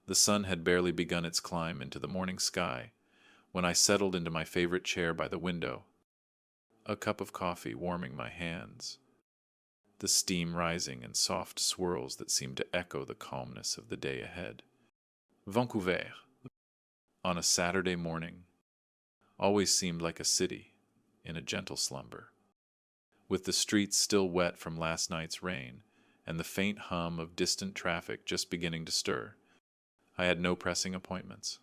The sun had barely begun its climb into the morning sky when I settled into my favorite chair by the window, a cup of coffee warming my hands, the steam rising in soft swirls that seemed to echo the calmness of the day ahead. Vancouver, on a Saturday morning, always seemed like a city in a gentle slumber, with the streets still wet from last night's rain and the faint hum of distant traffic just beginning to stir. I had no pressing appointments,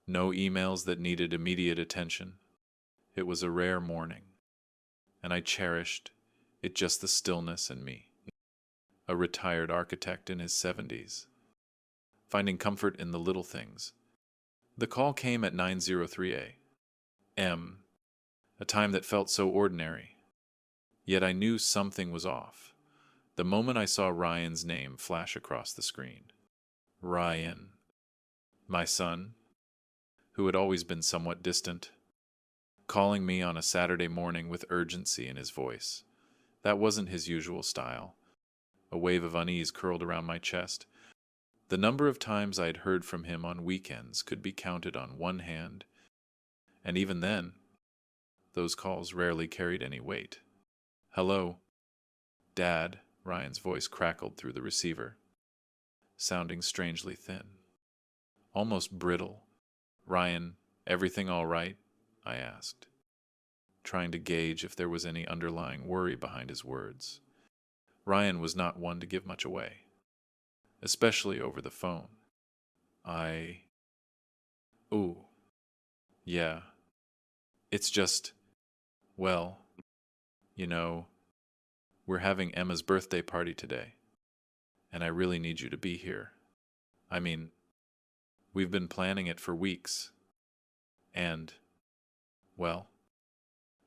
no emails that needed immediate attention. It was a rare morning, and I cherished it, just the stillness and me, a retired architect in his 70s, finding comfort in the little things. The call came at 9:03 a.m., a time that felt so ordinary, yet I knew something was off the moment I saw Ryan's name flash across the screen. Ryan, my son, who had always been somewhat distant, calling me on a Saturday morning with urgency in his voice. That wasn't his usual style. A wave of unease curled around my chest. The number of times I'd heard from him on weekends could be counted on one hand, and even then, those calls rarely carried any weight. "Hello, Dad," Ryan's voice crackled through the receiver, sounding strangely thin, almost brittle. "Ryan, everything all right?" I asked, trying to gauge if there was any underlying worry behind his words. Ryan was not one to give much away, especially over the phone. Ooh, yeah, it's just, well, you know, we're having Emma's birthday party today, and I really need you to be here. I mean, we've been planning it for weeks, and, well,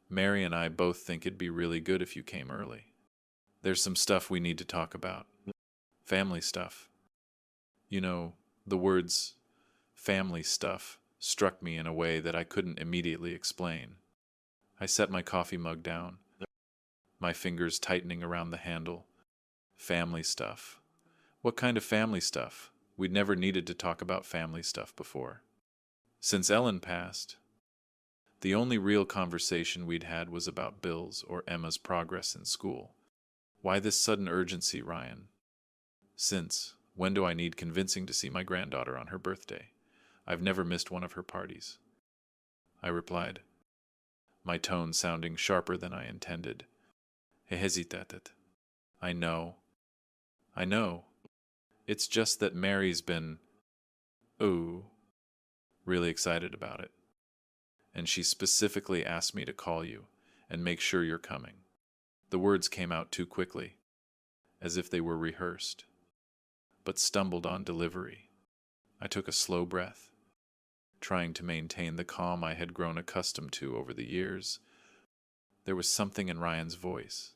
Mary and I both think it'd be really good if you came early. There's some stuff we need to talk about. Family stuff. You know, the words family stuff struck me in a way that I couldn't immediately explain. I set my coffee mug down, my fingers tightening around the handle. Family stuff. What kind of family stuff? We'd never needed to talk about family stuff before. Since Ellen passed, the only real conversation we'd had was about Bill's or Emma's progress in school. Why this sudden urgency, Ryan? When do I need convincing to see my granddaughter on her birthday? I've never missed one of her parties. I replied, my tone sounding sharper than I intended. He hesitated. I know. It's just that Mary's been, really excited about it. And she specifically asked me to call you and make sure you're coming. The words came out too quickly, as if they were rehearsed, but stumbled on delivery. I took a slow breath, trying to maintain the calm I had grown accustomed to over the years. There was something in Ryan's voice,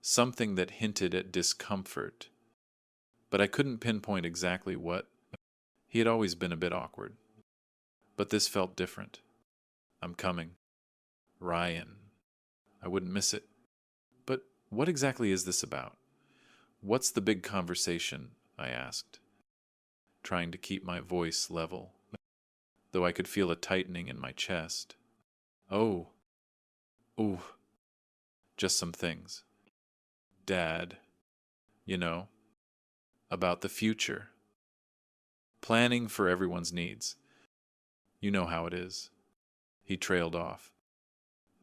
something that hinted at discomfort, but I couldn't pinpoint exactly what. He had always been a bit awkward, but this felt different. I'm coming. Ryan. I wouldn't miss it. But what exactly is this about? What's the big conversation? I asked, trying to keep my voice level, though I could feel a tightening in my chest. Ooh, just some things. Dad, about the future. Planning for everyone's needs. You know how it is. He trailed off,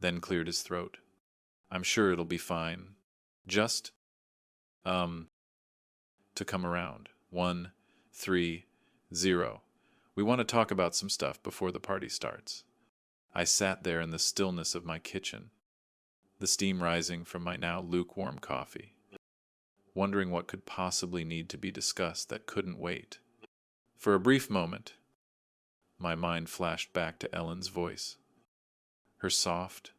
then cleared his throat. I'm sure it'll be fine. Just, to come around. 1, 3, 0. We want to talk about some stuff before the party starts. I sat there in the stillness of my kitchen, the steam rising from my now lukewarm coffee, wondering what could possibly need to be discussed that couldn't wait. For a brief moment, my mind flashed back to Ellen's voice, her soft,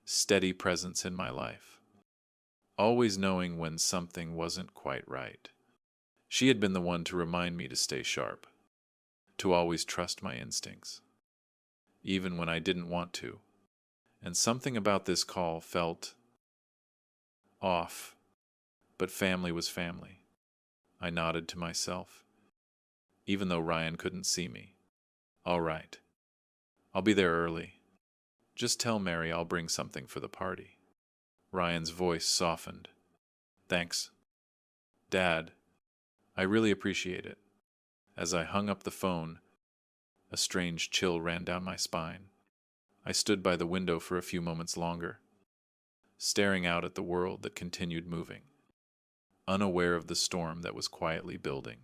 steady presence in my life, always knowing when something wasn't quite right. She had been the one to remind me to stay sharp, to always trust my instincts, even when I didn't want to. And something about this call felt off, but family was family. I nodded to myself, even though Ryan couldn't see me. All right. I'll be there early. Just tell Mary I'll bring something for the party. Ryan's voice softened. Thanks. Dad, I really appreciate it. As I hung up the phone, a strange chill ran down my spine. I stood by the window for a few moments longer, staring out at the world that continued moving, unaware of the storm that was quietly building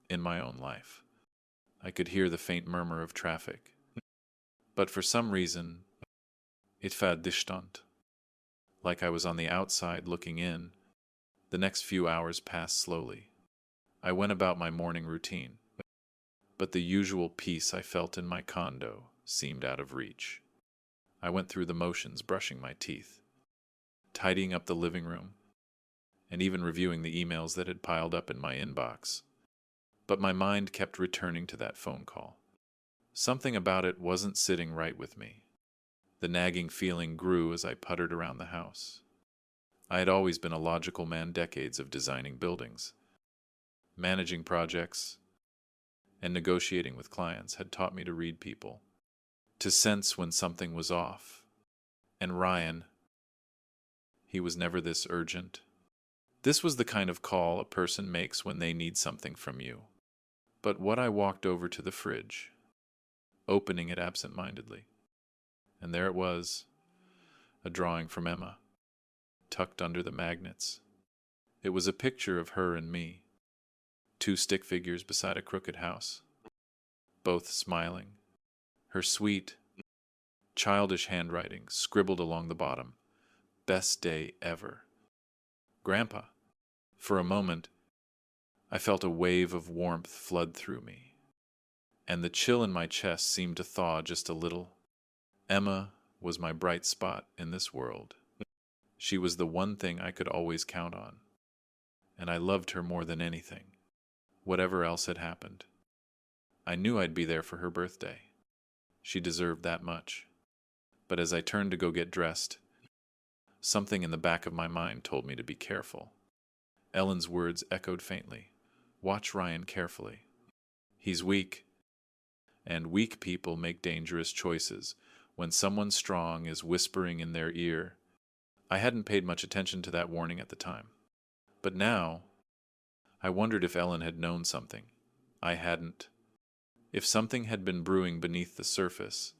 in my own life. I could hear the faint murmur of traffic, but for some reason, it war distant. Like I was on the outside looking in. The next few hours passed slowly. I went about my morning routine, but the usual peace I felt in my condo seemed out of reach. I went through the motions, brushing my teeth, tidying up the living room, and even reviewing the emails that had piled up in my inbox. But my mind kept returning to that phone call. Something about it wasn't sitting right with me. The nagging feeling grew as I puttered around the house. I had always been a logical man. Decades of designing buildings, managing projects, and negotiating with clients had taught me to read people, to sense when something was off. And Ryan, he was never this urgent. This was the kind of call a person makes when they need something from you. But what I walked over to the fridge, opening it absent-mindedly, and there it was, a drawing from Emma, tucked under the magnets. It was a picture of her and me, two stick figures beside a crooked house, both smiling. Her sweet, childish handwriting scribbled along the bottom, "Best day ever. Grandpa." For a moment, I felt a wave of warmth flood through me, and the chill in my chest seemed to thaw just a little. Emma was my bright spot in this world. She was the one thing I could always count on, and I loved her more than anything, whatever else had happened. I knew I'd be there for her birthday. She deserved that much. But as I turned to go get dressed, something in the back of my mind told me to be careful. Ellen's words echoed faintly. Watch Ryan carefully. He's weak, and weak people make dangerous choices when someone strong is whispering in their ear. I hadn't paid much attention to that warning at the time. But now, I wondered if Ellen had known something I hadn't. If something had been brewing beneath the surface,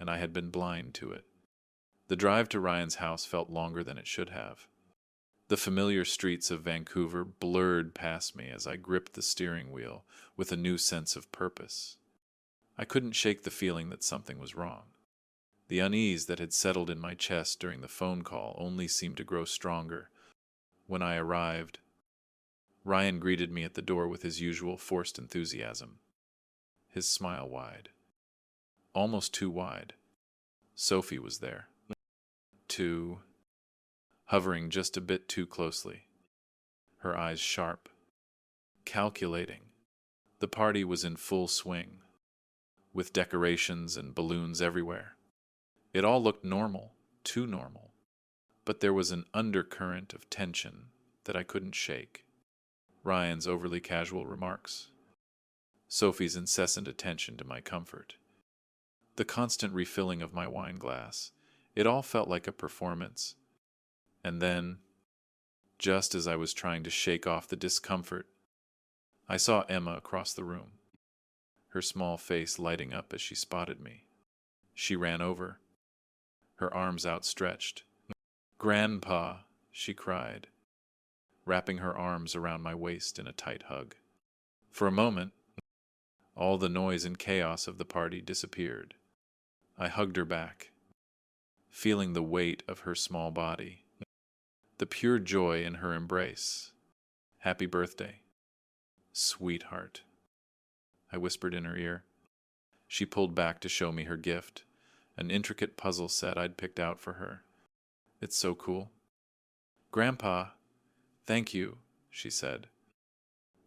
and I had been blind to it. The drive to Ryan's house felt longer than it should have. The familiar streets of Vancouver blurred past me as I gripped the steering wheel with a new sense of purpose. I couldn't shake the feeling that something was wrong. The unease that had settled in my chest during the phone call only seemed to grow stronger. When I arrived, Ryan greeted me at the door with his usual forced enthusiasm, his smile wide, almost too wide. Sophie was there, too, hovering just a bit too closely, her eyes sharp, calculating. The party was in full swing, with decorations and balloons everywhere. It all looked normal, too normal, but there was an undercurrent of tension that I couldn't shake. Ryan's overly casual remarks, Sophie's incessant attention to my comfort, the constant refilling of my wine glass. It all felt like a performance. And then, just as I was trying to shake off the discomfort, I saw Emma across the room, her small face lighting up as she spotted me. She ran over, her arms outstretched. "Grandpa," she cried, wrapping her arms around my waist in a tight hug. For a moment, all the noise and chaos of the party disappeared. I hugged her back, feeling the weight of her small body, the pure joy in her embrace. "Happy birthday, sweetheart," I whispered in her ear. She pulled back to show me her gift, an intricate puzzle set I'd picked out for her. "It's so cool." "Grandpa, thank you," she said,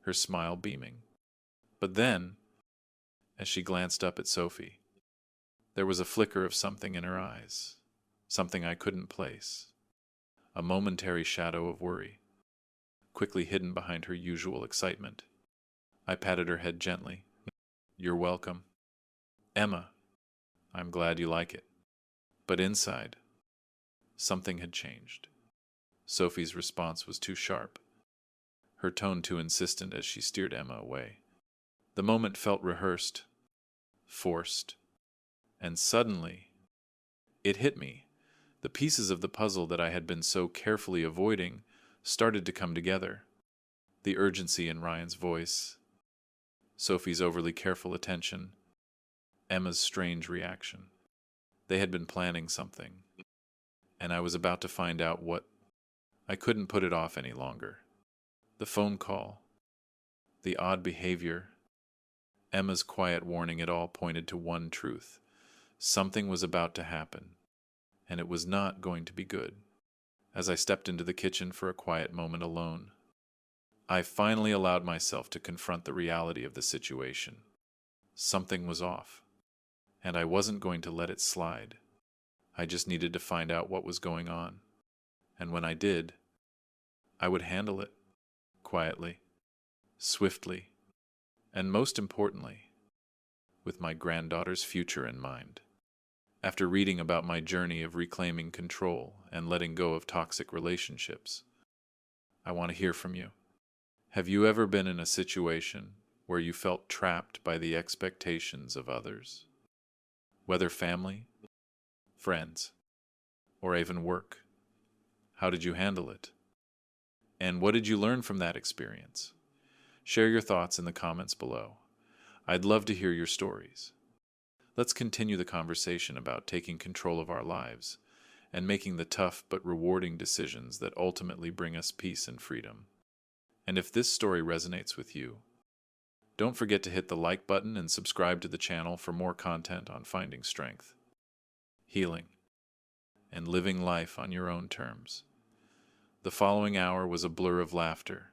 her smile beaming. But then, as she glanced up at Sophie, there was a flicker of something in her eyes, something I couldn't place, a momentary shadow of worry, quickly hidden behind her usual excitement. I patted her head gently. You're welcome. Emma, I'm glad you like it. But inside, something had changed. Sophie's response was too sharp, her tone too insistent as she steered Emma away. The moment felt rehearsed, forced, and suddenly it hit me. The pieces of the puzzle that I had been so carefully avoiding started to come together. The urgency in Ryan's voice, Sophie's overly careful attention, Emma's strange reaction. They had been planning something, and I was about to find out what. I couldn't put it off any longer. The phone call, the odd behavior, Emma's quiet warning, it all pointed to one truth. Something was about to happen, and it was not going to be good. As I stepped into the kitchen for a quiet moment alone, I finally allowed myself to confront the reality of the situation. Something was off, and I wasn't going to let it slide. I just needed to find out what was going on, and when I did, I would handle it quietly, swiftly, and most importantly, with my granddaughter's future in mind. After reading about my journey of reclaiming control and letting go of toxic relationships, I want to hear from you. Have you ever been in a situation where you felt trapped by the expectations of others? Whether family, friends, or even work. How did you handle it? And what did you learn from that experience? Share your thoughts in the comments below. I'd love to hear your stories. Let's continue the conversation about taking control of our lives and making the tough but rewarding decisions that ultimately bring us peace and freedom. And if this story resonates with you, don't forget to hit the like button and subscribe to the channel for more content on finding strength, healing, and living life on your own terms. The following hour was a blur of laughter,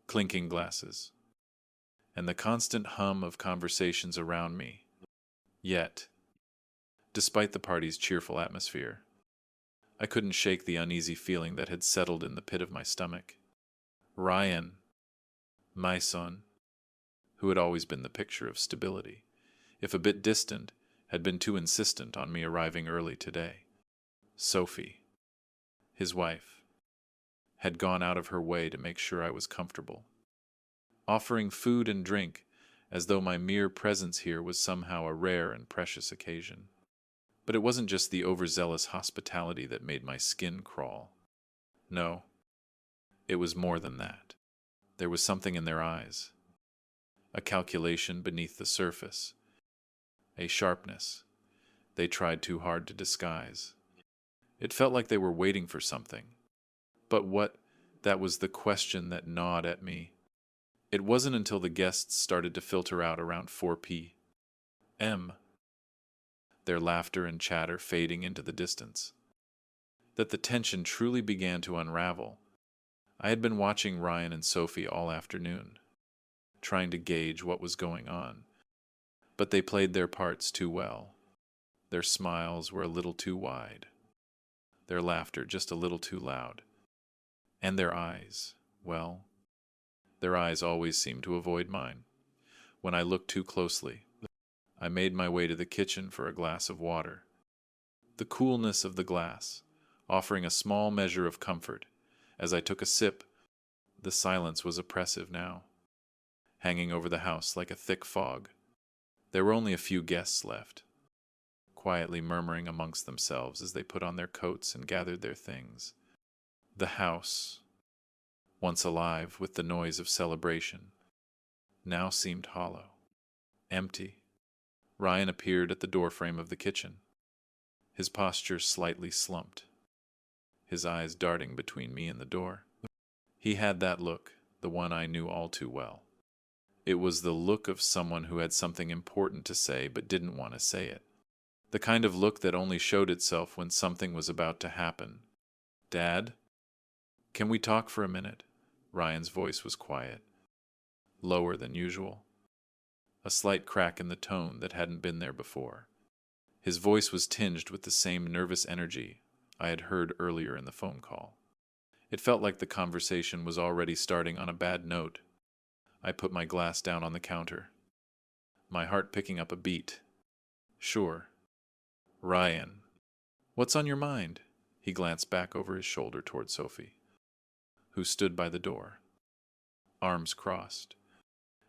clinking glasses, and the constant hum of conversations around me. Yet, despite the party's cheerful atmosphere, I couldn't shake the uneasy feeling that had settled in the pit of my stomach. Ryan, my son, who had always been the picture of stability, if a bit distant, had been too insistent on me arriving early today. Sophie, his wife, had gone out of her way to make sure I was comfortable, offering food and drink as though my mere presence here was somehow a rare and precious occasion. But it wasn't just the overzealous hospitality that made my skin crawl. No, it was more than that. There was something in their eyes, a calculation beneath the surface, a sharpness they tried too hard to disguise. It felt like they were waiting for something. But what? That was the question that gnawed at me. It wasn't until the guests started to filter out around 4 p.m., their laughter and chatter fading into the distance, that the tension truly began to unravel. I had been watching Ryan and Sophie all afternoon, trying to gauge what was going on, but they played their parts too well. Their smiles were a little too wide, their laughter just a little too loud, and their eyes, well, their eyes always seemed to avoid mine. When I looked too closely, I made my way to the kitchen for a glass of water. The coolness of the glass, offering a small measure of comfort. As I took a sip, the silence was oppressive now, hanging over the house like a thick fog. There were only a few guests left, quietly murmuring amongst themselves as they put on their coats and gathered their things. The house, once alive with the noise of celebration, now seemed hollow, empty. Ryan appeared at the doorframe of the kitchen, his posture slightly slumped, his eyes darting between me and the door. He had that look, the one I knew all too well. It was the look of someone who had something important to say but didn't want to say it. The kind of look that only showed itself when something was about to happen. "Dad, can we talk for a minute?" Ryan's voice was quiet, lower than usual, a slight crack in the tone that hadn't been there before. His voice was tinged with the same nervous energy I had heard earlier in the phone call. It felt like the conversation was already starting on a bad note, I put my glass down on the counter, my heart picking up a beat. Sure. Ryan, what's on your mind? He glanced back over his shoulder toward Sophie, who stood by the door, arms crossed.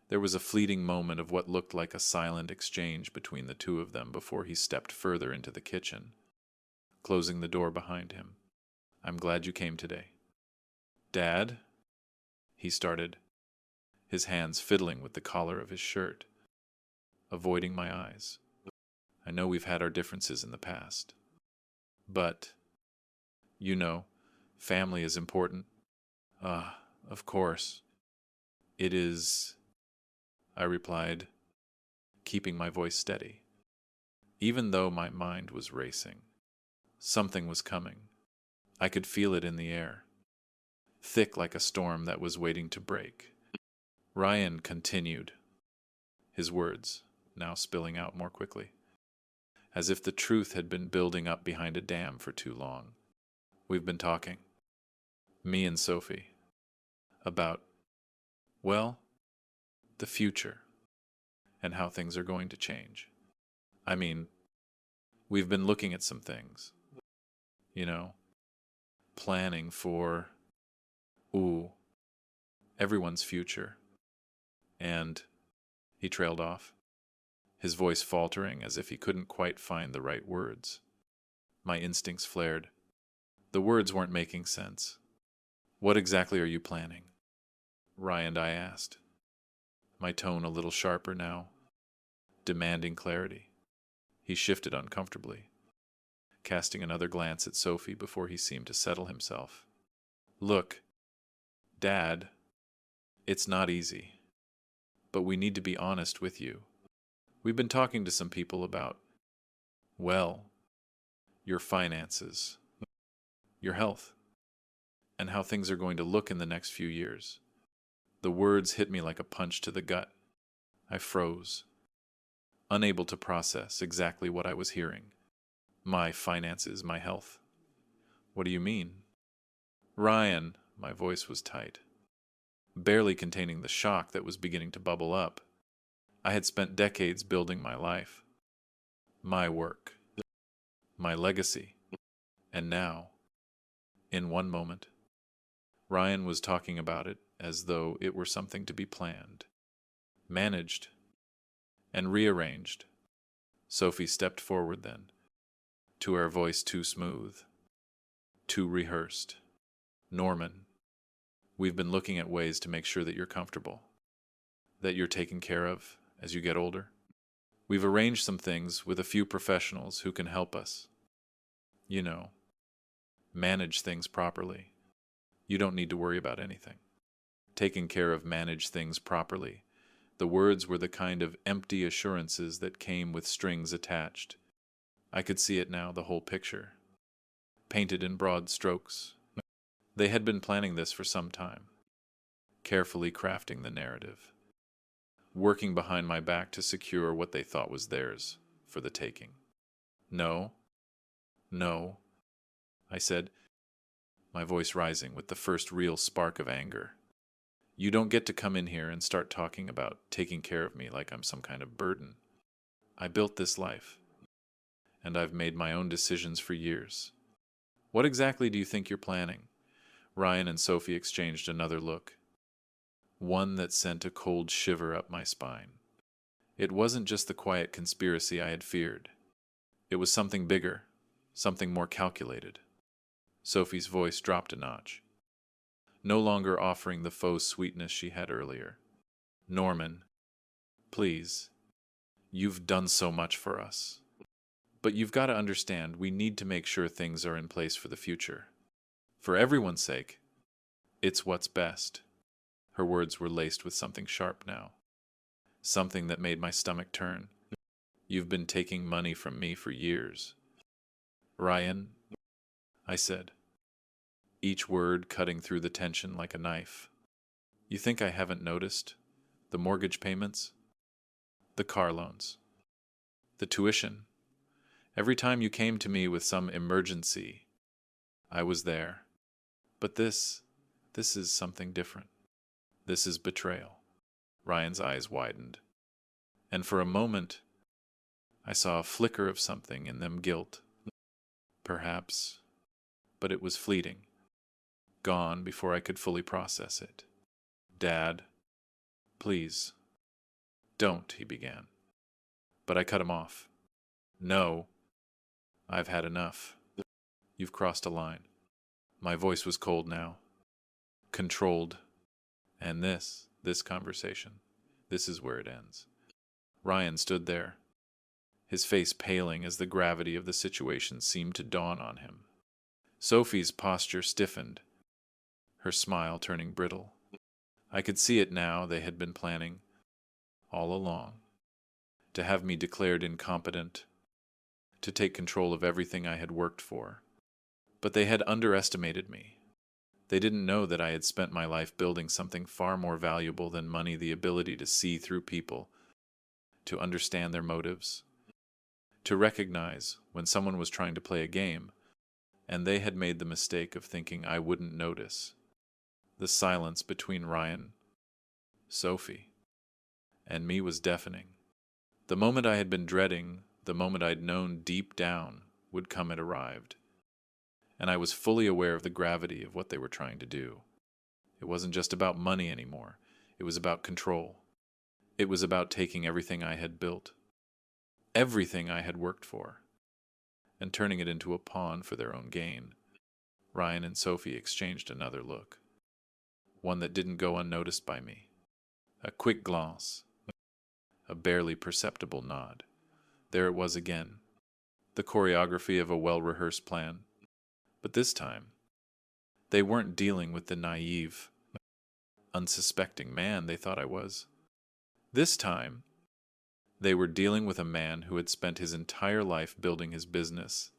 There was a fleeting moment of what looked like a silent exchange between the two of them before he stepped further into the kitchen, closing the door behind him. I'm glad you came today. Dad? He started, his hands fiddling with the collar of his shirt, avoiding my eyes. I know we've had our differences in the past, but, you know, family is important. Of course. It is, I replied, keeping my voice steady. Even though my mind was racing, something was coming. I could feel it in the air, thick like a storm that was waiting to break. Ryan continued, his words now spilling out more quickly, as if the truth had been building up behind a dam for too long. We've been talking, me and Sophie, about, well, the future and how things are going to change. I mean, we've been looking at some things, you know, planning for, everyone's future. And he trailed off, his voice faltering as if he couldn't quite find the right words. My instincts flared. The words weren't making sense. What exactly are you planning? Ryan, I asked, my tone a little sharper now, demanding clarity. He shifted uncomfortably, casting another glance at Sophie before he seemed to settle himself. Look, Dad, it's not easy, but we need to be honest with you. We've been talking to some people about, well, your finances, your health, and how things are going to look in the next few years. The words hit me like a punch to the gut. I froze, unable to process exactly what I was hearing. My finances, my health. What do you mean? Ryan, my voice was tight, barely containing the shock that was beginning to bubble up. I had spent decades building my life, my work, my legacy, and now, in one moment, Ryan was talking about it as though it were something to be planned, managed, and rearranged. Sophie stepped forward then, to her voice too smooth, too rehearsed. Norman, we've been looking at ways to make sure that you're comfortable, that you're taken care of as you get older. We've arranged some things with a few professionals who can help us, you know, manage things properly. You don't need to worry about anything. Taking care of manage things properly. The words were the kind of empty assurances that came with strings attached. I could see it now, the whole picture, painted in broad strokes. They had been planning this for some time, carefully crafting the narrative, working behind my back to secure what they thought was theirs for the taking. No, I said, my voice rising with the first real spark of anger. You don't get to come in here and start talking about taking care of me like I'm some kind of burden. I built this life, and I've made my own decisions for years. What exactly do you think you're planning? Ryan and Sophie exchanged another look, one that sent a cold shiver up my spine. It wasn't just the quiet conspiracy I had feared. It was something bigger, something more calculated. Sophie's voice dropped a notch, no longer offering the faux sweetness she had earlier. Norman, please, you've done so much for us. But you've got to understand, we need to make sure things are in place for the future. For everyone's sake, it's what's best. Her words were laced with something sharp now, something that made my stomach turn. You've been taking money from me for years. Ryan, I said, each word cutting through the tension like a knife. You think I haven't noticed? The mortgage payments, the car loans, the tuition. Every time you came to me with some emergency, I was there. But this is something different. This is betrayal. Ryan's eyes widened, and for a moment I saw a flicker of something in them guilt, perhaps, but it was fleeting, gone before I could fully process it. Dad, please, don't, he began. But I cut him off. No, I've had enough. You've crossed a line. My voice was cold now, controlled. And this conversation, this is where it ends. Ryan stood there, his face paling as the gravity of the situation seemed to dawn on him. Sophie's posture stiffened, her smile turning brittle. I could see it now. They had been planning, all along, to have me declared incompetent, to take control of everything I had worked for. But they had underestimated me. They didn't know that I had spent my life building something far more valuable than money, the ability to see through people, to understand their motives, to recognize when someone was trying to play a game, and they had made the mistake of thinking I wouldn't notice. The silence between Ryan, Sophie, and me was deafening. The moment I had been dreading, the moment I'd known deep down would come, it arrived. And I was fully aware of the gravity of what they were trying to do. It wasn't just about money anymore. It was about control. It was about taking everything I had built, everything I had worked for, and turning it into a pawn for their own gain. Ryan and Sophie exchanged another look, one that didn't go unnoticed by me. A quick glance, a barely perceptible nod. There it was again, the choreography of a well-rehearsed plan. But this time, they weren't dealing with the naive, unsuspecting man they thought I was. This time, they were dealing with a man who had spent his entire life building his business,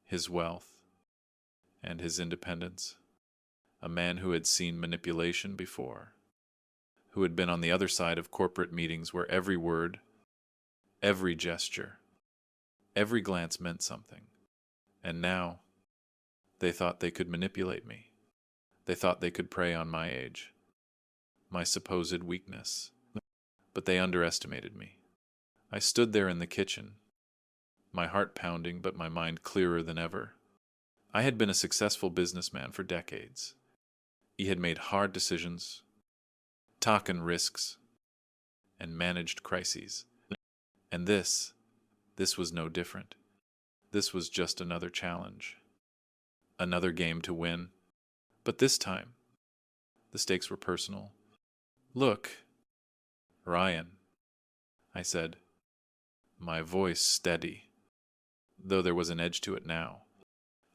his wealth, and his independence. A man who had seen manipulation before, who had been on the other side of corporate meetings where every word, every gesture, every glance meant something. And now, they thought they could manipulate me. They thought they could prey on my age, my supposed weakness. But they underestimated me. I stood there in the kitchen, my heart pounding but my mind clearer than ever. I had been a successful businessman for decades. He had made hard decisions, taken risks, and managed crises. And this was no different. This was just another challenge. Another game to win. But this time, the stakes were personal. Look, Ryan, I said, my voice steady, though there was an edge to it now.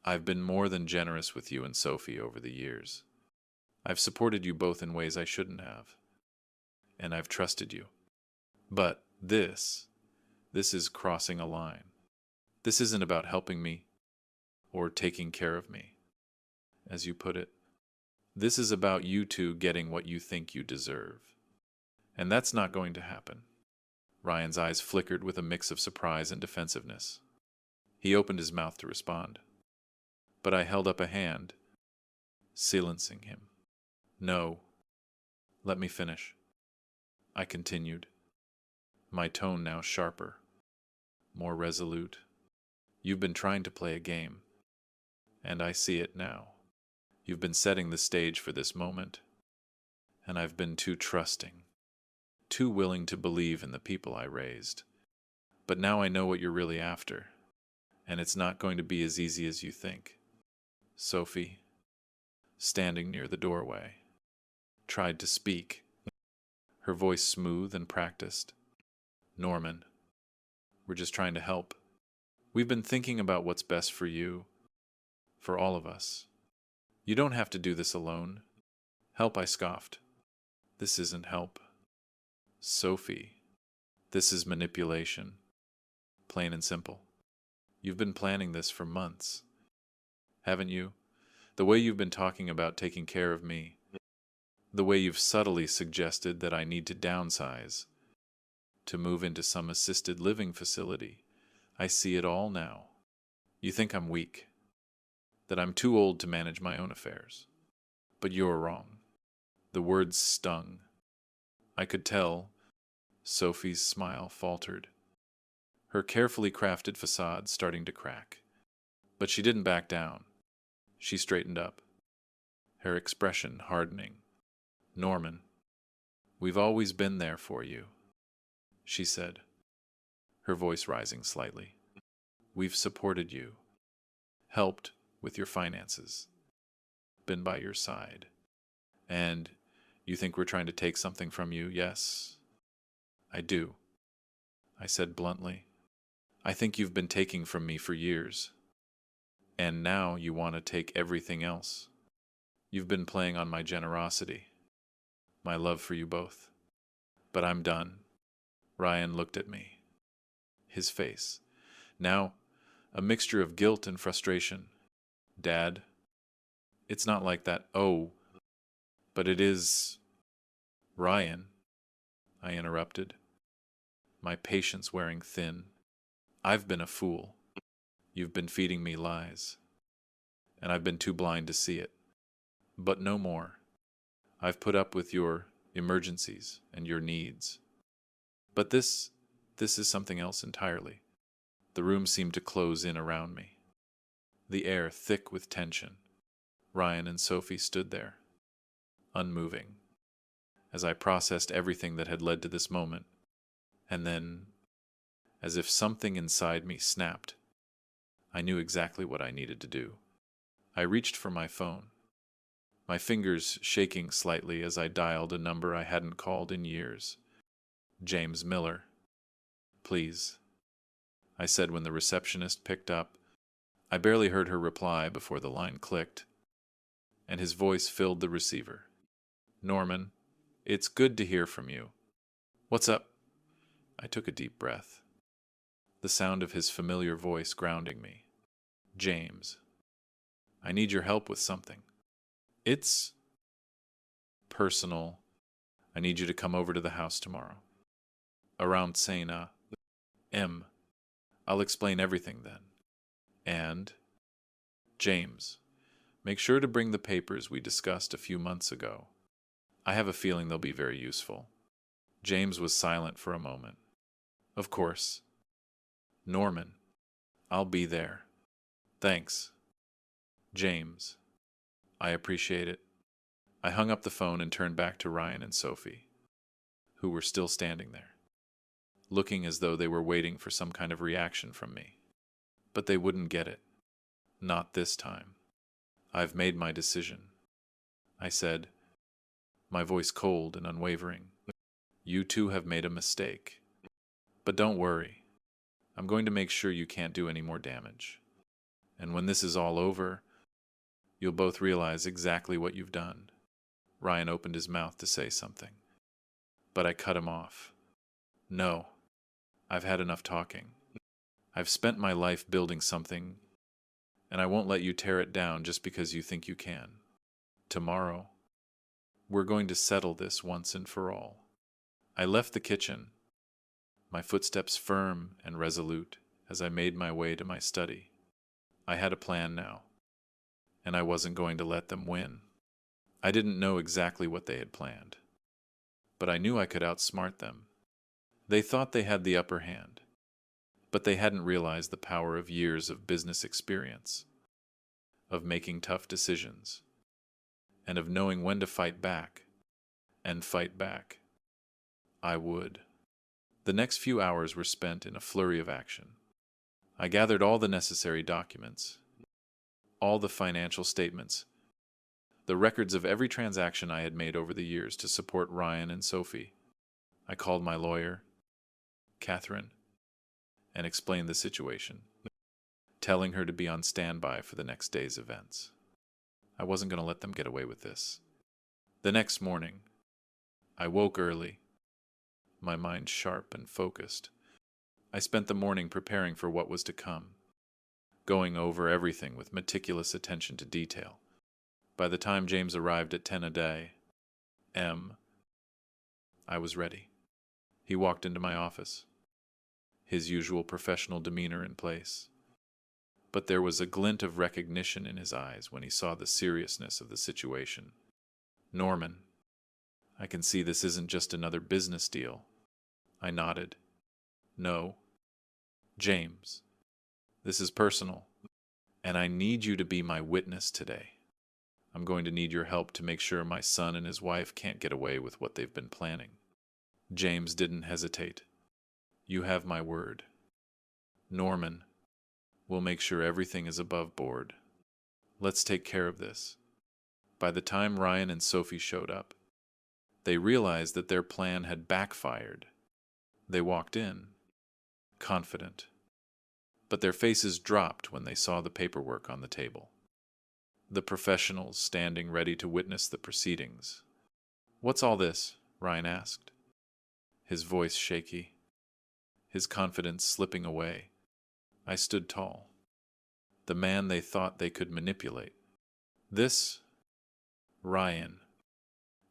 I've been more than generous with you and Sophie over the years. I've supported you both in ways I shouldn't have. And I've trusted you. But this is crossing a line. This isn't about helping me or taking care of me, as you put it. This is about you two getting what you think you deserve. And that's not going to happen. Ryan's eyes flickered with a mix of surprise and defensiveness. He opened his mouth to respond. But I held up a hand, silencing him. No. Let me finish. I continued, my tone now sharper, more resolute. You've been trying to play a game, and I see it now. You've been setting the stage for this moment, and I've been too trusting, too willing to believe in the people I raised. But now I know what you're really after, and it's not going to be as easy as you think. Sophie, standing near the doorway, tried to speak, her voice smooth and practiced. Norman, we're just trying to help. We've been thinking about what's best for you, for all of us. You don't have to do this alone. Help, I scoffed. This isn't help. Sophie, this is manipulation. Plain and simple. You've been planning this for months, haven't you? The way you've been talking about taking care of me, the way you've subtly suggested that I need to downsize, to move into some assisted living facility. I see it all now. You think I'm weak, that I'm too old to manage my own affairs. But you're wrong. The words stung. I could tell. Sophie's smile faltered, her carefully crafted facade starting to crack. But she didn't back down. She straightened up, her expression hardening. Norman, we've always been there for you, she said, her voice rising slightly. We've supported you, helped with your finances, been by your side. And you think we're trying to take something from you, yes? I do, I said bluntly. I think you've been taking from me for years. And now you want to take everything else. You've been playing on my generosity, my love for you both. But I'm done. Ryan looked at me. His face, now a mixture of guilt and frustration. Dad, it's not like that. Oh, but it is. Ryan, I interrupted, my patience wearing thin. I've been a fool. You've been feeding me lies, and I've been too blind to see it. But no more. I've put up with your emergencies and your needs. But this is something else entirely. The room seemed to close in around me, the air thick with tension. Ryan and Sophie stood there, unmoving, as I processed everything that had led to this moment. And then, as if something inside me snapped, I knew exactly what I needed to do. I reached for my phone, my fingers shaking slightly as I dialed a number I hadn't called in years. James Miller. Please, I said when the receptionist picked up. I barely heard her reply before the line clicked, and his voice filled the receiver. Norman, it's good to hear from you. What's up? I took a deep breath, the sound of his familiar voice grounding me. James, I need your help with something. It's personal. I need you to come over to the house tomorrow. Around Sena. I'll explain everything then. And, James, make sure to bring the papers we discussed a few months ago. I have a feeling they'll be very useful. James was silent for a moment. Of course. Norman, I'll be there. Thanks. James, I appreciate it. I hung up the phone and turned back to Ryan and Sophie, who were still standing there, looking as though they were waiting for some kind of reaction from me. But they wouldn't get it. Not this time. I've made my decision, I said, my voice cold and unwavering. You two have made a mistake. But don't worry. I'm going to make sure you can't do any more damage. And when this is all over, you'll both realize exactly what you've done. Ryan opened his mouth to say something, but I cut him off. No, I've had enough talking. I've spent my life building something, and I won't let you tear it down just because you think you can. Tomorrow, we're going to settle this once and for all. I left the kitchen, my footsteps firm and resolute as I made my way to my study. I had a plan now, and I wasn't going to let them win. I didn't know exactly what they had planned, but I knew I could outsmart them. They thought they had the upper hand, but they hadn't realized the power of years of business experience, of making tough decisions, and of knowing when to fight back, and fight back. I would. The next few hours were spent in a flurry of action. I gathered all the necessary documents, all the financial statements, the records of every transaction I had made over the years to support Ryan and Sophie. I called my lawyer, Catherine, and explained the situation, telling her to be on standby for the next day's events. I wasn't going to let them get away with this. The next morning, I woke early, my mind sharp and focused. I spent the morning preparing for what was to come, going over everything with meticulous attention to detail. By the time James arrived at 10 a day, I was ready. He walked into my office, his usual professional demeanor in place. But there was a glint of recognition in his eyes when he saw the seriousness of the situation. Norman, I can see this isn't just another business deal. I nodded. No, James, this is personal, and I need you to be my witness today. I'm going to need your help to make sure my son and his wife can't get away with what they've been planning. James didn't hesitate. You have my word. Norman, we'll make sure everything is above board. Let's take care of this. By the time Ryan and Sophie showed up, they realized that their plan had backfired. They walked in, confident, but their faces dropped when they saw the paperwork on the table. The professionals standing ready to witness the proceedings. What's all this? Ryan asked, his voice shaky, his confidence slipping away. I stood tall, the man they thought they could manipulate. This, Ryan,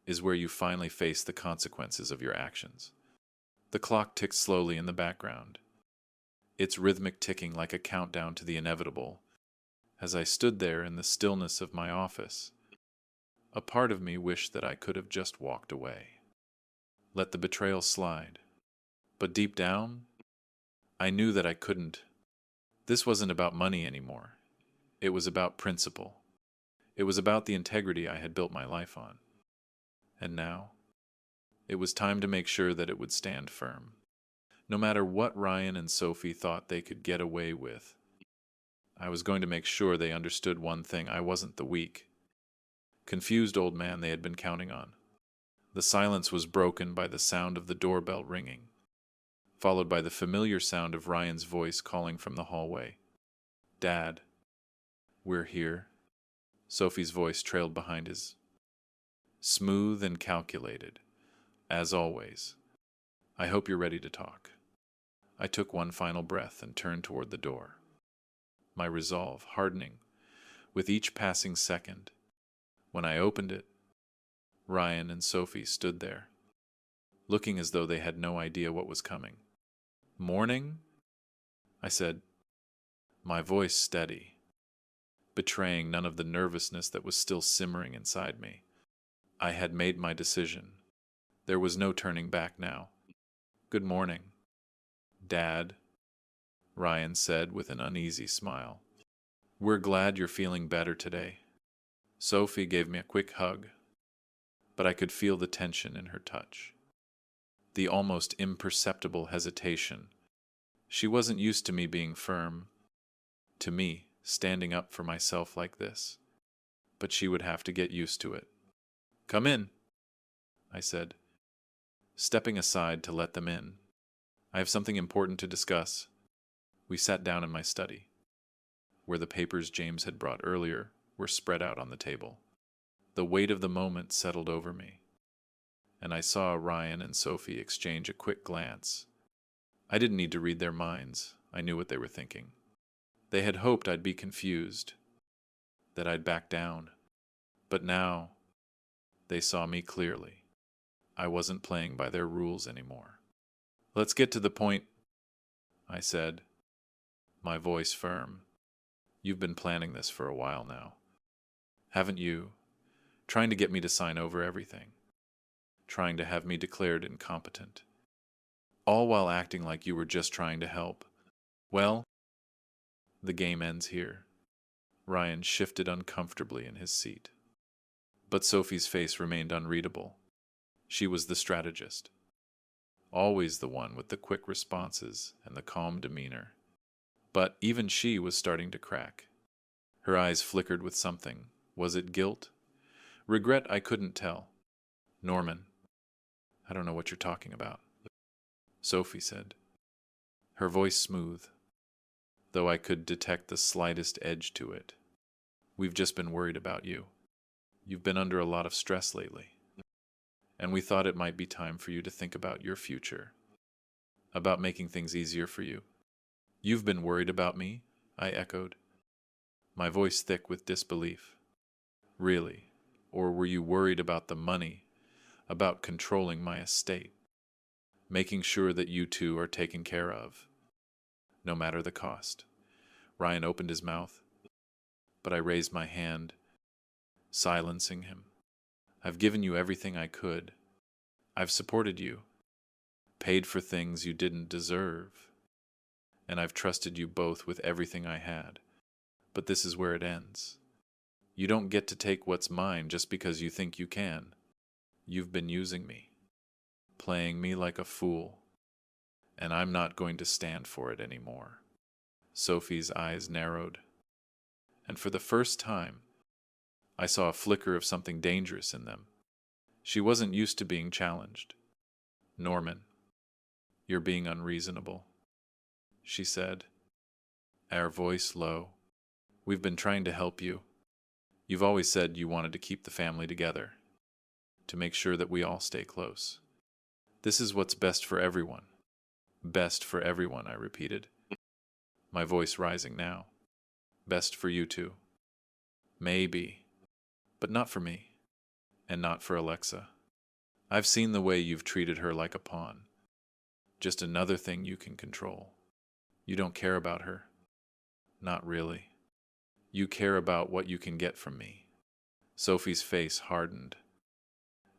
is where you finally face the consequences of your actions. The clock ticked slowly in the background, its rhythmic ticking like a countdown to the inevitable. As I stood there in the stillness of my office, a part of me wished that I could have just walked away, let the betrayal slide. But deep down, I knew that I couldn't. This wasn't about money anymore. It was about principle. It was about the integrity I had built my life on. And now, it was time to make sure that it would stand firm. No matter what Ryan and Sophie thought they could get away with, I was going to make sure they understood one thing: I wasn't the weak, confused old man they had been counting on. The silence was broken by the sound of the doorbell ringing, followed by the familiar sound of Ryan's voice calling from the hallway. Dad, we're here. Sophie's voice trailed behind his. Smooth and calculated, as always. I hope you're ready to talk. I took one final breath and turned toward the door, my resolve hardening with each passing second. When I opened it, Ryan and Sophie stood there, looking as though they had no idea what was coming. Morning? I said, my voice steady, betraying none of the nervousness that was still simmering inside me. I had made my decision. There was no turning back now. Good morning, Dad, Ryan said with an uneasy smile. We're glad you're feeling better today. Sophie gave me a quick hug, but I could feel the tension in her touch, the almost imperceptible hesitation. She wasn't used to me being firm, to me standing up for myself like this, but she would have to get used to it. Come in, I said, stepping aside to let them in. I have something important to discuss. We sat down in my study, where the papers James had brought earlier were spread out on the table. The weight of the moment settled over me, and I saw Ryan and Sophie exchange a quick glance. I didn't need to read their minds. I knew what they were thinking. They had hoped I'd be confused, that I'd back down. But now, they saw me clearly. I wasn't playing by their rules anymore. Let's get to the point, I said, my voice firm. You've been planning this for a while now, haven't you? Trying to get me to sign over everything, trying to have me declared incompetent, all while acting like you were just trying to help. Well, the game ends here. Ryan shifted uncomfortably in his seat, but Sophie's face remained unreadable. She was the strategist, always the one with the quick responses and the calm demeanor. But even she was starting to crack. Her eyes flickered with something. Was it guilt? Regret? I couldn't tell. Norman, I don't know what you're talking about, Sophie said, her voice smooth, though I could detect the slightest edge to it. We've just been worried about you. You've been under a lot of stress lately, and we thought it might be time for you to think about your future, about making things easier for you. You've been worried about me? I echoed, my voice thick with disbelief. Really? Or were you worried about the money, about controlling my estate, making sure that you two are taken care of, no matter the cost? Ryan opened his mouth, but I raised my hand, silencing him. I've given you everything I could. I've supported you, paid for things you didn't deserve, and I've trusted you both with everything I had. But this is where it ends. You don't get to take what's mine just because you think you can. You've been using me, playing me like a fool, and I'm not going to stand for it anymore. Sophie's eyes narrowed, and for the first time, I saw a flicker of something dangerous in them. She wasn't used to being challenged. Norman, you're being unreasonable, she said, our voice low. We've been trying to help you. You've always said you wanted to keep the family together, to make sure that we all stay close. This is what's best for everyone. Best for everyone, I repeated, my voice rising now. Best for you two. Maybe, but not for me, and not for Alexa. I've seen the way you've treated her like a pawn. Just another thing you can control. You don't care about her. Not really. You care about what you can get from me. Sophie's face hardened,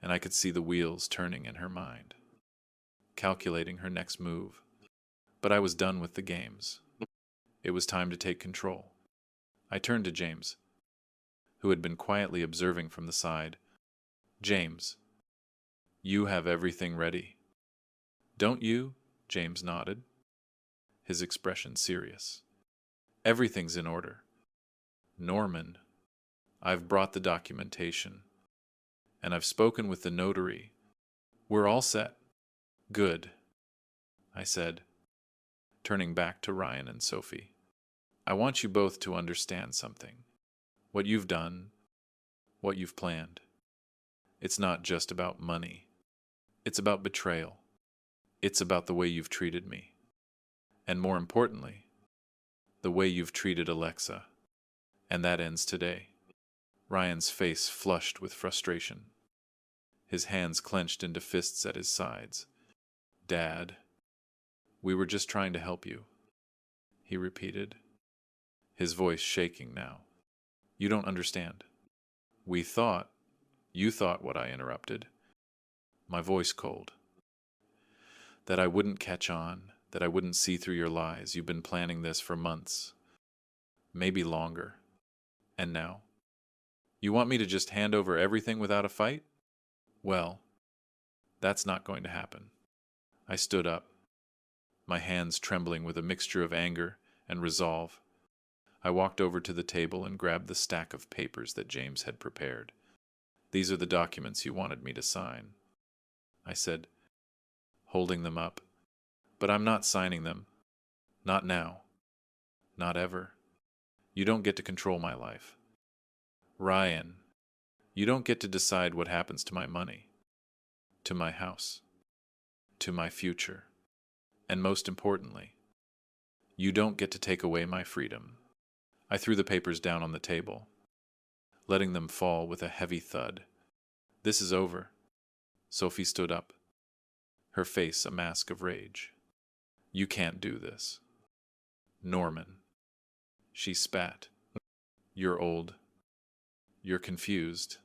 and I could see the wheels turning in her mind, calculating her next move. But I was done with the games. It was time to take control. I turned to James, who had been quietly observing from the side. James, you have everything ready. Don't you? James nodded, his expression serious. Everything's in order. Norman, I've brought the documentation, and I've spoken with the notary. We're all set. Good, I said, turning back to Ryan and Sophie. I want you both to understand something. What you've done, what you've planned. It's not just about money. It's about betrayal. It's about the way you've treated me. And more importantly, the way you've treated Alexa. And that ends today. Ryan's face flushed with frustration. His hands clenched into fists at his sides. Dad, we were just trying to help you, he repeated, his voice shaking now. You don't understand. You thought what I interrupted, my voice cold. That I wouldn't catch on, that I wouldn't see through your lies. You've been planning this for months, maybe longer. And now? You want me to just hand over everything without a fight? Well, that's not going to happen. I stood up, my hands trembling with a mixture of anger and resolve. I walked over to the table and grabbed the stack of papers that James had prepared. These are the documents you wanted me to sign, I said, holding them up. But I'm not signing them. Not now. Not ever. You don't get to control my life. Ryan, you don't get to decide what happens to my money, to my house, to my future. And most importantly, you don't get to take away my freedom. I threw the papers down on the table, letting them fall with a heavy thud. This is over. Sophie stood up, her face a mask of rage. You can't do this. Norman. She spat. You're old. You're confused.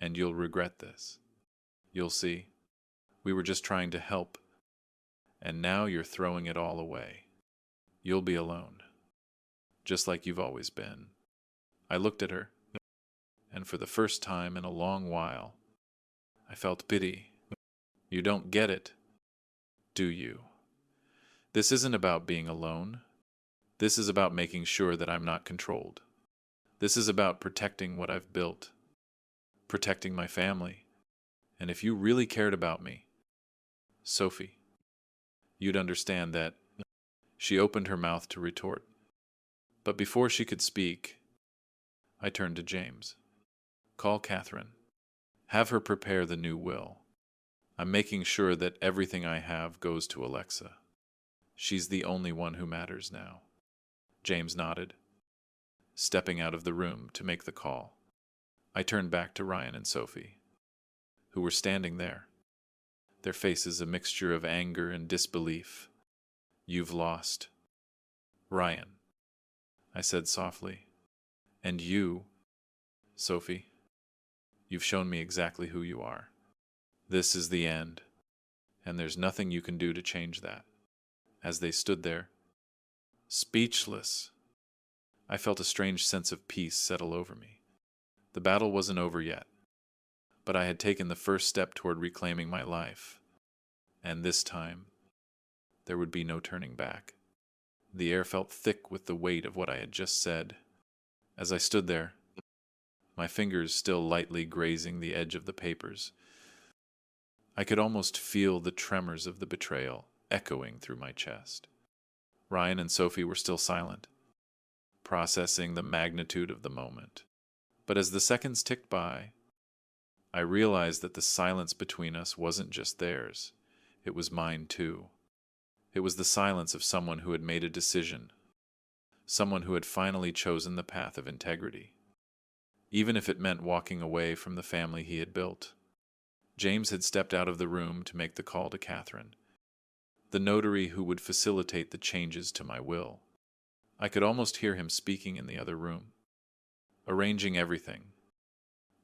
And you'll regret this. You'll see. We were just trying to help. And now you're throwing it all away. You'll be alone. Just like you've always been. I looked at her, and for the first time in a long while, I felt pity. You don't get it, do you? This isn't about being alone. This is about making sure that I'm not controlled. This is about protecting what I've built, protecting my family. And if you really cared about me, Sophie, you'd understand that. She opened her mouth to retort. But before she could speak, I turned to James. Call Catherine. Have her prepare the new will. I'm making sure that everything I have goes to Alexa. She's the only one who matters now. James nodded, stepping out of the room to make the call. I turned back to Ryan and Sophie, who were standing there, their faces a mixture of anger and disbelief. You've lost. Ryan, I said softly. And you, Sophie, you've shown me exactly who you are. This is the end, and there's nothing you can do to change that. As they stood there, speechless, I felt a strange sense of peace settle over me. The battle wasn't over yet, but I had taken the first step toward reclaiming my life, and this time, there would be no turning back. The air felt thick with the weight of what I had just said. As I stood there, my fingers still lightly grazing the edge of the papers, I could almost feel the tremors of the betrayal echoing through my chest. Ryan and Sophie were still silent, processing the magnitude of the moment. But as the seconds ticked by, I realized that the silence between us wasn't just theirs, it was mine too. It was the silence of someone who had made a decision, someone who had finally chosen the path of integrity, even if it meant walking away from the family he had built. James had stepped out of the room to make the call to Catherine, the notary who would facilitate the changes to my will. I could almost hear him speaking in the other room, arranging everything,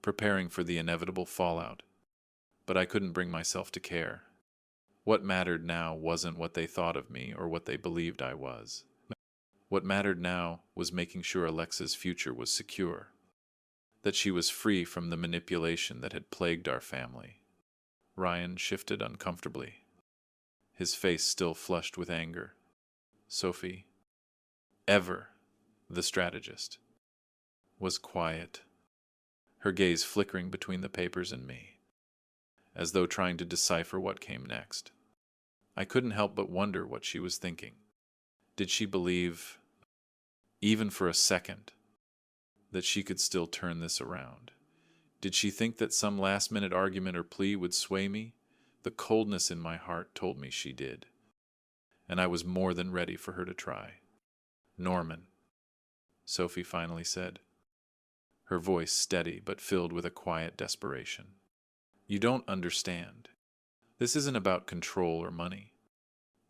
preparing for the inevitable fallout, but I couldn't bring myself to care. What mattered now wasn't what they thought of me or what they believed I was. What mattered now was making sure Alexa's future was secure, that she was free from the manipulation that had plagued our family. Ryan shifted uncomfortably, his face still flushed with anger. Sophie, ever the strategist, was quiet, her gaze flickering between the papers and me, as though trying to decipher what came next. I couldn't help but wonder what she was thinking. Did she believe, even for a second, that she could still turn this around? Did she think that some last-minute argument or plea would sway me? The coldness in my heart told me she did, and I was more than ready for her to try. Norman, Sophie finally said, her voice steady but filled with a quiet desperation. You don't understand. This isn't about control or money.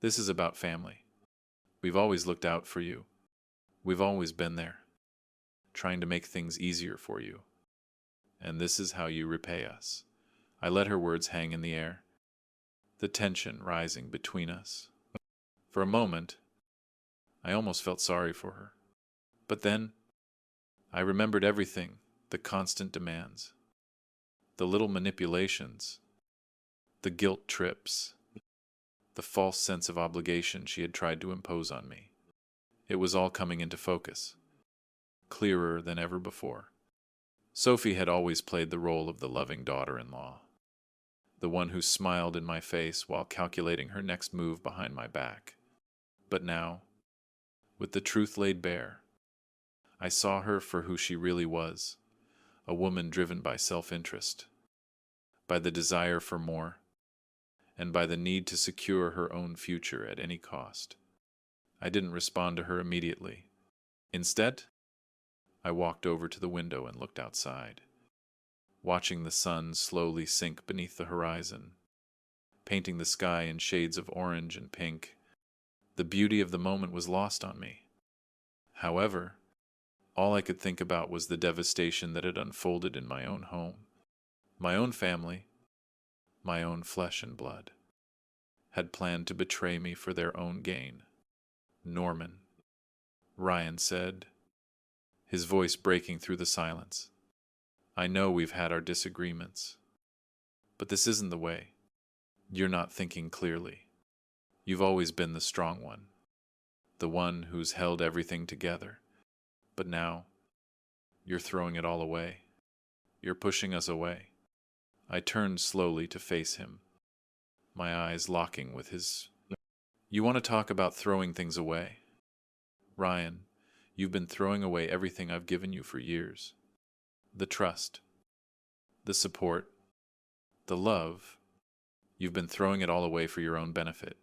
This is about family. We've always looked out for you. We've always been there, trying to make things easier for you. And this is how you repay us. I let her words hang in the air, the tension rising between us. For a moment, I almost felt sorry for her. But then, I remembered everything, the constant demands, the little manipulations, the guilt trips, the false sense of obligation she had tried to impose on me. It was all coming into focus, clearer than ever before. Sophie had always played the role of the loving daughter-in-law, the one who smiled in my face while calculating her next move behind my back. But now, with the truth laid bare, I saw her for who she really was, a woman driven by self-interest, by the desire for more, and by the need to secure her own future at any cost. I didn't respond to her immediately. Instead, I walked over to the window and looked outside, watching the sun slowly sink beneath the horizon, painting the sky in shades of orange and pink. The beauty of the moment was lost on me. However, all I could think about was the devastation that had unfolded in my own home. My own family, my own flesh and blood, had planned to betray me for their own gain. Norman, Ryan said, his voice breaking through the silence. I know we've had our disagreements, but this isn't the way. You're not thinking clearly. You've always been the strong one, the one who's held everything together. But now, you're throwing it all away. You're pushing us away. I turned slowly to face him, my eyes locking with his. You want to talk about throwing things away? Ryan, you've been throwing away everything I've given you for years. The trust, the support, the love. You've been throwing it all away for your own benefit.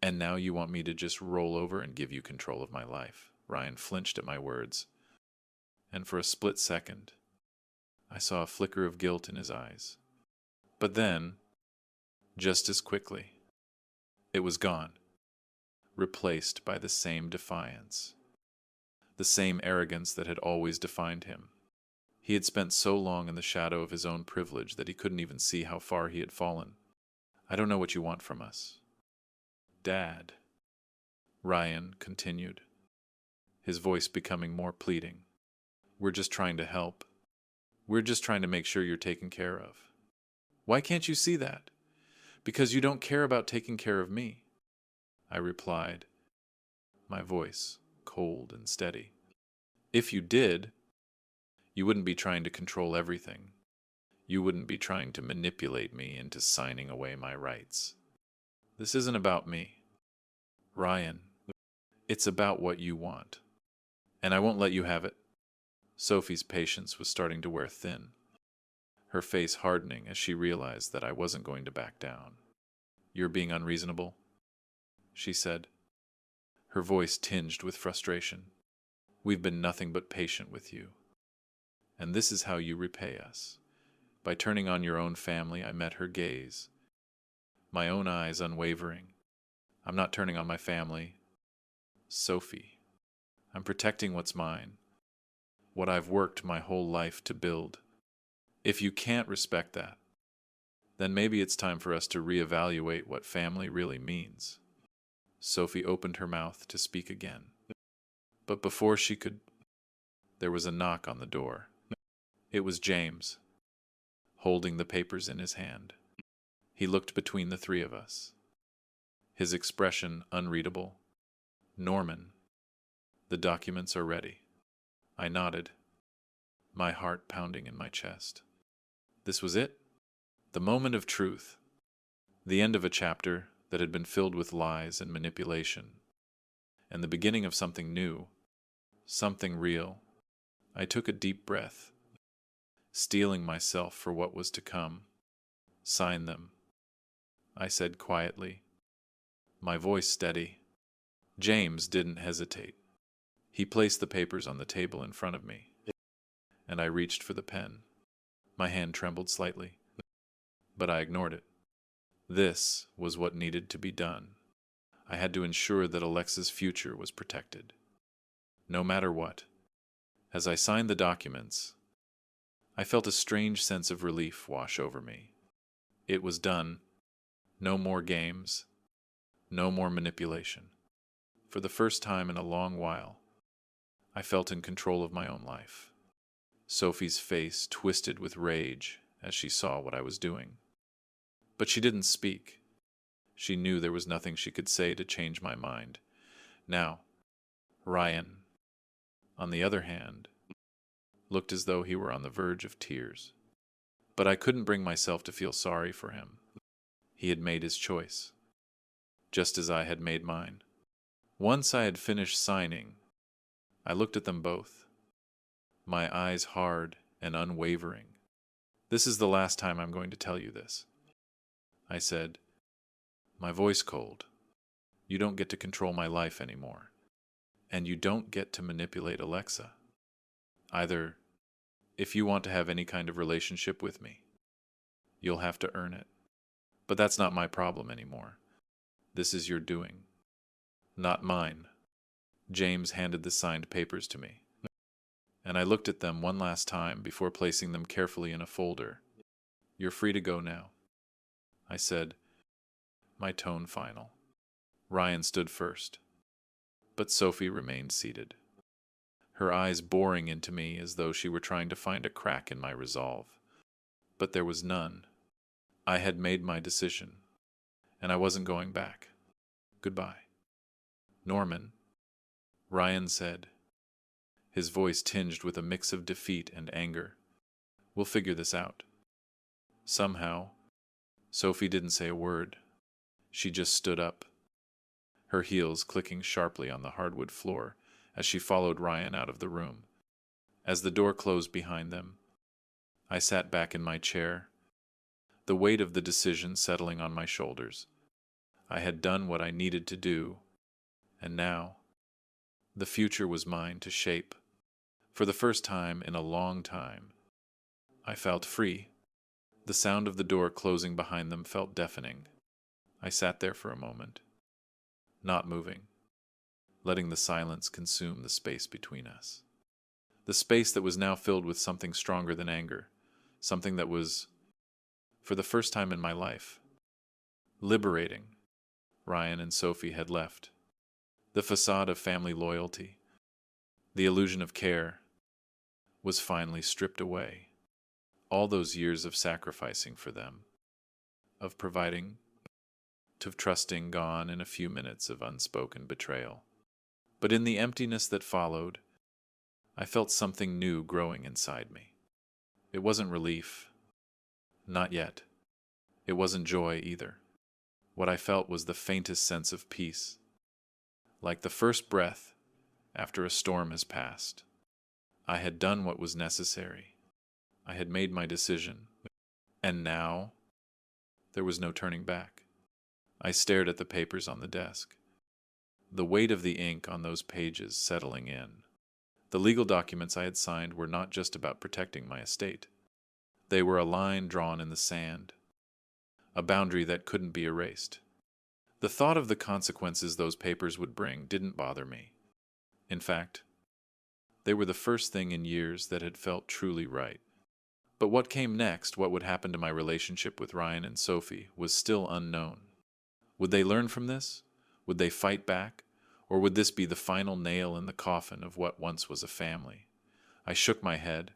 And now you want me to just roll over and give you control of my life. Ryan flinched at my words, and for a split second, I saw a flicker of guilt in his eyes. But then, just as quickly, it was gone, replaced by the same defiance, the same arrogance that had always defined him. He had spent so long in the shadow of his own privilege that he couldn't even see how far he had fallen. I don't know what you want from us. Dad, Ryan continued, his voice becoming more pleading. We're just trying to help. We're just trying to make sure you're taken care of. Why can't you see that? Because you don't care about taking care of me, I replied, my voice cold and steady. If you did, you wouldn't be trying to control everything. You wouldn't be trying to manipulate me into signing away my rights. This isn't about me, Ryan. It's about what you want. And I won't let you have it. Sophie's patience was starting to wear thin, her face hardening as she realized that I wasn't going to back down. You're being unreasonable, she said, her voice tinged with frustration. We've been nothing but patient with you. And this is how you repay us. By turning on your own family, I met her gaze, my own eyes unwavering. I'm not turning on my family, Sophie. I'm protecting what's mine, what I've worked my whole life to build. If you can't respect that, then maybe it's time for us to reevaluate what family really means. Sophie opened her mouth to speak again. But before she could, there was a knock on the door. It was James, holding the papers in his hand. He looked between the three of us, his expression unreadable. Norman, the documents are ready. I nodded, my heart pounding in my chest. This was it? The moment of truth. The end of a chapter that had been filled with lies and manipulation. And the beginning of something new, something real. I took a deep breath, steeling myself for what was to come. Sign them, I said quietly, my voice steady. James didn't hesitate. He placed the papers on the table in front of me, and I reached for the pen. My hand trembled slightly, but I ignored it. This was what needed to be done. I had to ensure that Alexa's future was protected, no matter what. As I signed the documents, I felt a strange sense of relief wash over me. It was done. No more games. No more manipulation. For the first time in a long while, I felt in control of my own life. Sophie's face twisted with rage as she saw what I was doing. But she didn't speak. She knew there was nothing she could say to change my mind. Now, Ryan, on the other hand, looked as though he were on the verge of tears. But I couldn't bring myself to feel sorry for him. He had made his choice, just as I had made mine. Once I had finished signing, I looked at them both, my eyes hard and unwavering. This is the last time I'm going to tell you this, I said, my voice cold. You don't get to control my life anymore, and you don't get to manipulate Alexa. Either, if you want to have any kind of relationship with me, you'll have to earn it. But that's not my problem anymore. This is your doing, not mine. James handed the signed papers to me, and I looked at them one last time before placing them carefully in a folder. You're free to go now, I said, my tone final. Ryan stood first, but Sophie remained seated, her eyes boring into me as though she were trying to find a crack in my resolve. But there was none. I had made my decision, and I wasn't going back. Goodbye. Norman, Ryan said, his voice tinged with a mix of defeat and anger. We'll figure this out. Somehow, Sophie didn't say a word. She just stood up, her heels clicking sharply on the hardwood floor as she followed Ryan out of the room. As the door closed behind them, I sat back in my chair, the weight of the decision settling on my shoulders. I had done what I needed to do, and now the future was mine to shape. For the first time in a long time, I felt free. The sound of the door closing behind them felt deafening. I sat there for a moment, not moving, letting the silence consume the space between us. The space that was now filled with something stronger than anger, something that was, for the first time in my life, liberating. Ryan and Sophie had left. The facade of family loyalty, the illusion of care, was finally stripped away. All those years of sacrificing for them, of providing, of trusting gone in a few minutes of unspoken betrayal. But in the emptiness that followed, I felt something new growing inside me. It wasn't relief. Not yet. It wasn't joy either. What I felt was the faintest sense of peace, like the first breath after a storm has passed. I had done what was necessary. I had made my decision. And now, there was no turning back. I stared at the papers on the desk, the weight of the ink on those pages settling in. The legal documents I had signed were not just about protecting my estate. They were a line drawn in the sand, a boundary that couldn't be erased. The thought of the consequences those papers would bring didn't bother me. In fact, they were the first thing in years that had felt truly right. But what came next, what would happen to my relationship with Ryan and Sophie, was still unknown. Would they learn from this? Would they fight back? Or would this be the final nail in the coffin of what once was a family? I shook my head.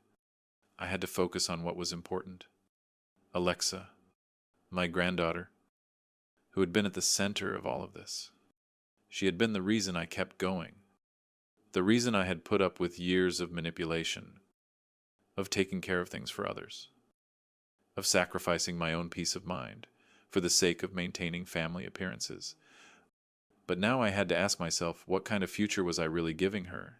I had to focus on what was important. Alexa, my granddaughter, who had been at the center of all of this. She had been the reason I kept going, the reason I had put up with years of manipulation, of taking care of things for others, of sacrificing my own peace of mind for the sake of maintaining family appearances. But now I had to ask myself, what kind of future was I really giving her?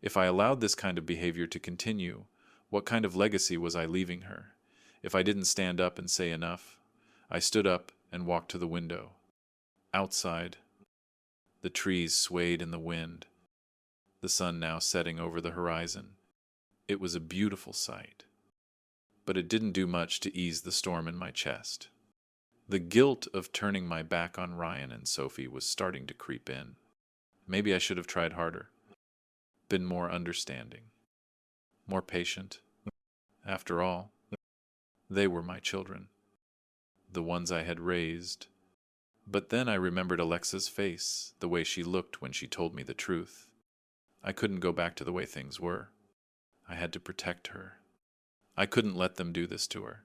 If I allowed this kind of behavior to continue, what kind of legacy was I leaving her? If I didn't stand up and say enough, I stood up and walked to the window. Outside, the trees swayed in the wind, the sun now setting over the horizon. It was a beautiful sight, but it didn't do much to ease the storm in my chest. The guilt of turning my back on Ryan and Sophie was starting to creep in. Maybe I should have tried harder, been more understanding, more patient. After all, they were my children, the ones I had raised. But then I remembered Alexa's face, the way she looked when she told me the truth. I couldn't go back to the way things were. I had to protect her. I couldn't let them do this to her.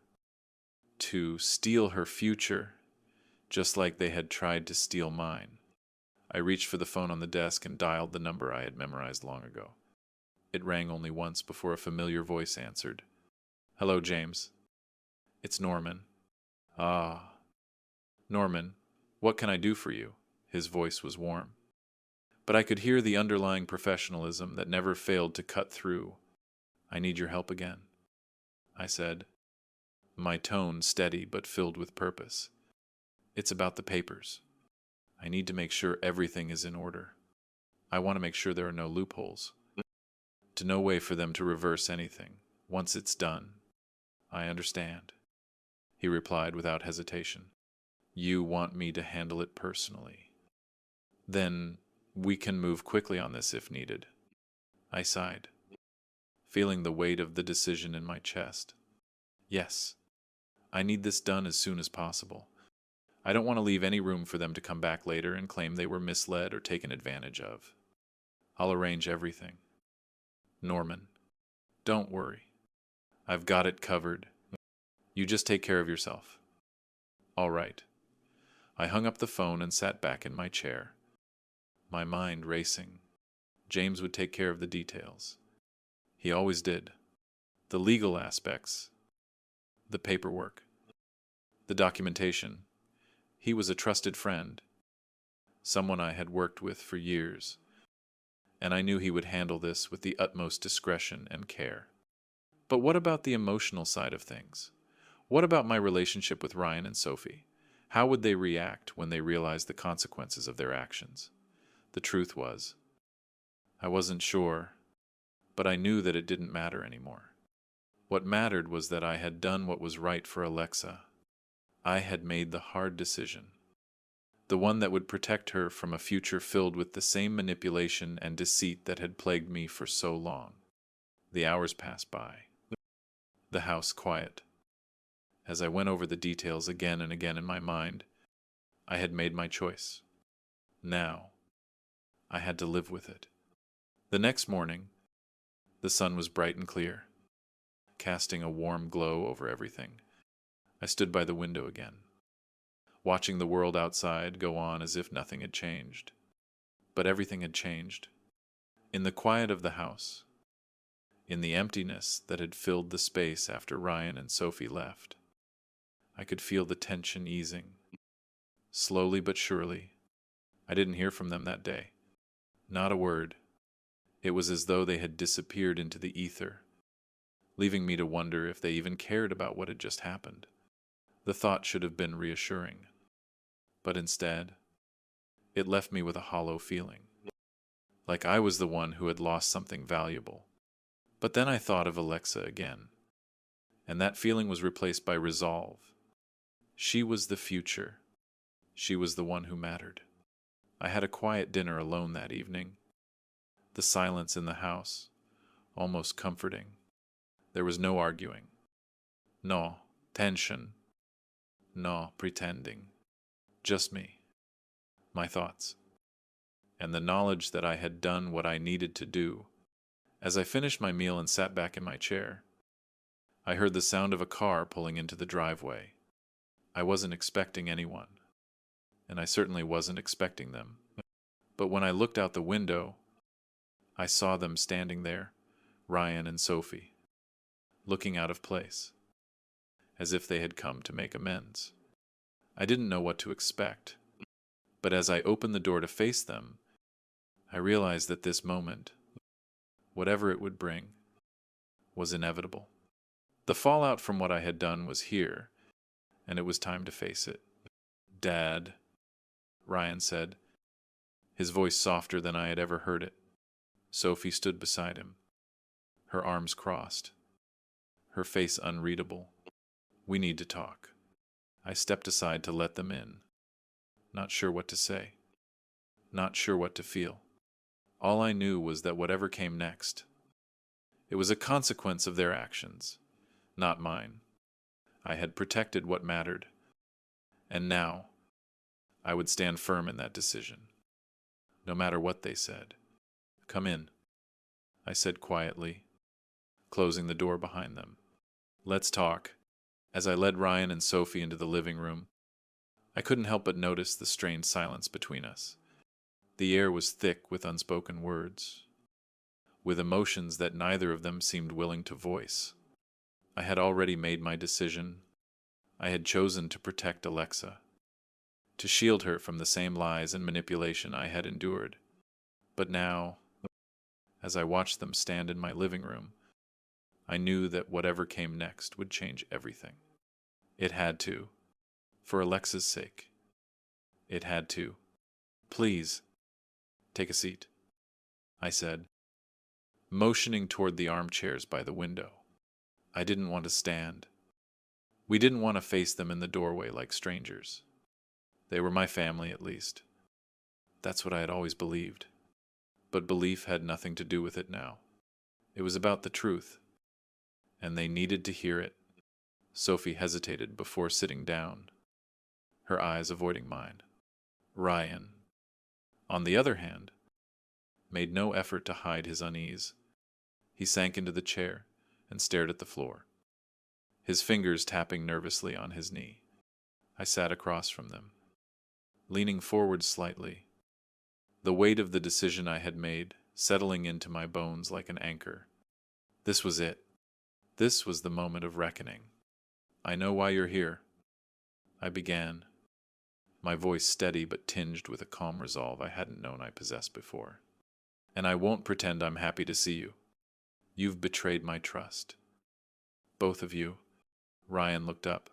To steal her future, just like they had tried to steal mine. I reached for the phone on the desk and dialed the number I had memorized long ago. It rang only once before a familiar voice answered. "Hello, James. It's Norman." "Ah, Norman, what can I do for you?" His voice was warm. But I could hear the underlying professionalism that never failed to cut through. "I need your help again," I said, my tone steady but filled with purpose. "It's about the papers. I need to make sure everything is in order. I want to make sure there are no loopholes. To no way for them to reverse anything. Once it's done." "I understand," he replied without hesitation. "You want me to handle it personally. Then we can move quickly on this if needed." I sighed, feeling the weight of the decision in my chest. Yes, I need this done as soon as possible. I don't want to leave any room for them to come back later and claim they were misled or taken advantage of. I'll arrange everything. Norman, don't worry. I've got it covered. You just take care of yourself." "All right." I hung up the phone and sat back in my chair, my mind racing. James would take care of the details. He always did. The legal aspects, the paperwork, the documentation. He was a trusted friend, someone I had worked with for years, and I knew he would handle this with the utmost discretion and care. But what about the emotional side of things? What about my relationship with Ryan and Sophie? How would they react when they realized the consequences of their actions? The truth was, I wasn't sure, but I knew that it didn't matter anymore. What mattered was that I had done what was right for Alexa. I had made the hard decision, the one that would protect her from a future filled with the same manipulation and deceit that had plagued me for so long. The hours passed by. The house quiet. As I went over the details again and again in my mind, I had made my choice. Now, I had to live with it. The next morning, the sun was bright and clear, casting a warm glow over everything. I stood by the window again, watching the world outside go on as if nothing had changed. But everything had changed. In the quiet of the house, in the emptiness that had filled the space after Ryan and Sophie left, I could feel the tension easing. Slowly but surely. I didn't hear from them that day. Not a word. It was as though they had disappeared into the ether, leaving me to wonder if they even cared about what had just happened. The thought should have been reassuring. But instead, it left me with a hollow feeling, like I was the one who had lost something valuable. But then I thought of Alexa again, and that feeling was replaced by resolve. She was the future. She was the one who mattered. I had a quiet dinner alone that evening. The silence in the house, almost comforting. There was no arguing. No tension. No pretending. Just me, my thoughts, and the knowledge that I had done what I needed to do. As I finished my meal and sat back in my chair, I heard the sound of a car pulling into the driveway. I wasn't expecting anyone, and I certainly wasn't expecting them. But when I looked out the window, I saw them standing there, Ryan and Sophie, looking out of place, as if they had come to make amends. I didn't know what to expect, but as I opened the door to face them, I realized that this moment, whatever it would bring, was inevitable. The fallout from what I had done was here, and it was time to face it. "Dad," Ryan said, his voice softer than I had ever heard it. Sophie stood beside him, her arms crossed, her face unreadable. "We need to talk." I stepped aside to let them in, not sure what to say, not sure what to feel. All I knew was that whatever came next, it was a consequence of their actions, not mine. I had protected what mattered, and now I would stand firm in that decision, no matter what they said. "Come in," I said quietly, closing the door behind them. "Let's talk." As I led Ryan and Sophie into the living room, I couldn't help but notice the strained silence between us. The air was thick with unspoken words, with emotions that neither of them seemed willing to voice. I had already made my decision. I had chosen to protect Alexa, to shield her from the same lies and manipulation I had endured. But now, as I watched them stand in my living room, I knew that whatever came next would change everything. It had to, for Alexa's sake. It had to. "Please, take a seat," I said, motioning toward the armchairs by the window. I didn't want to stand. We didn't want to face them in the doorway like strangers. They were my family, at least. That's what I had always believed. But belief had nothing to do with it now. It was about the truth, and they needed to hear it. Sophie hesitated before sitting down, her eyes avoiding mine. Ryan, on the other hand, made no effort to hide his unease. He sank into the chair and stared at the floor, his fingers tapping nervously on his knee. I sat across from them, leaning forward slightly, the weight of the decision I had made settling into my bones like an anchor. This was it. This was the moment of reckoning. "I know why you're here," I began, my voice steady but tinged with a calm resolve I hadn't known I possessed before. "And I won't pretend I'm happy to see you. You've betrayed my trust. Both of you." Ryan looked up,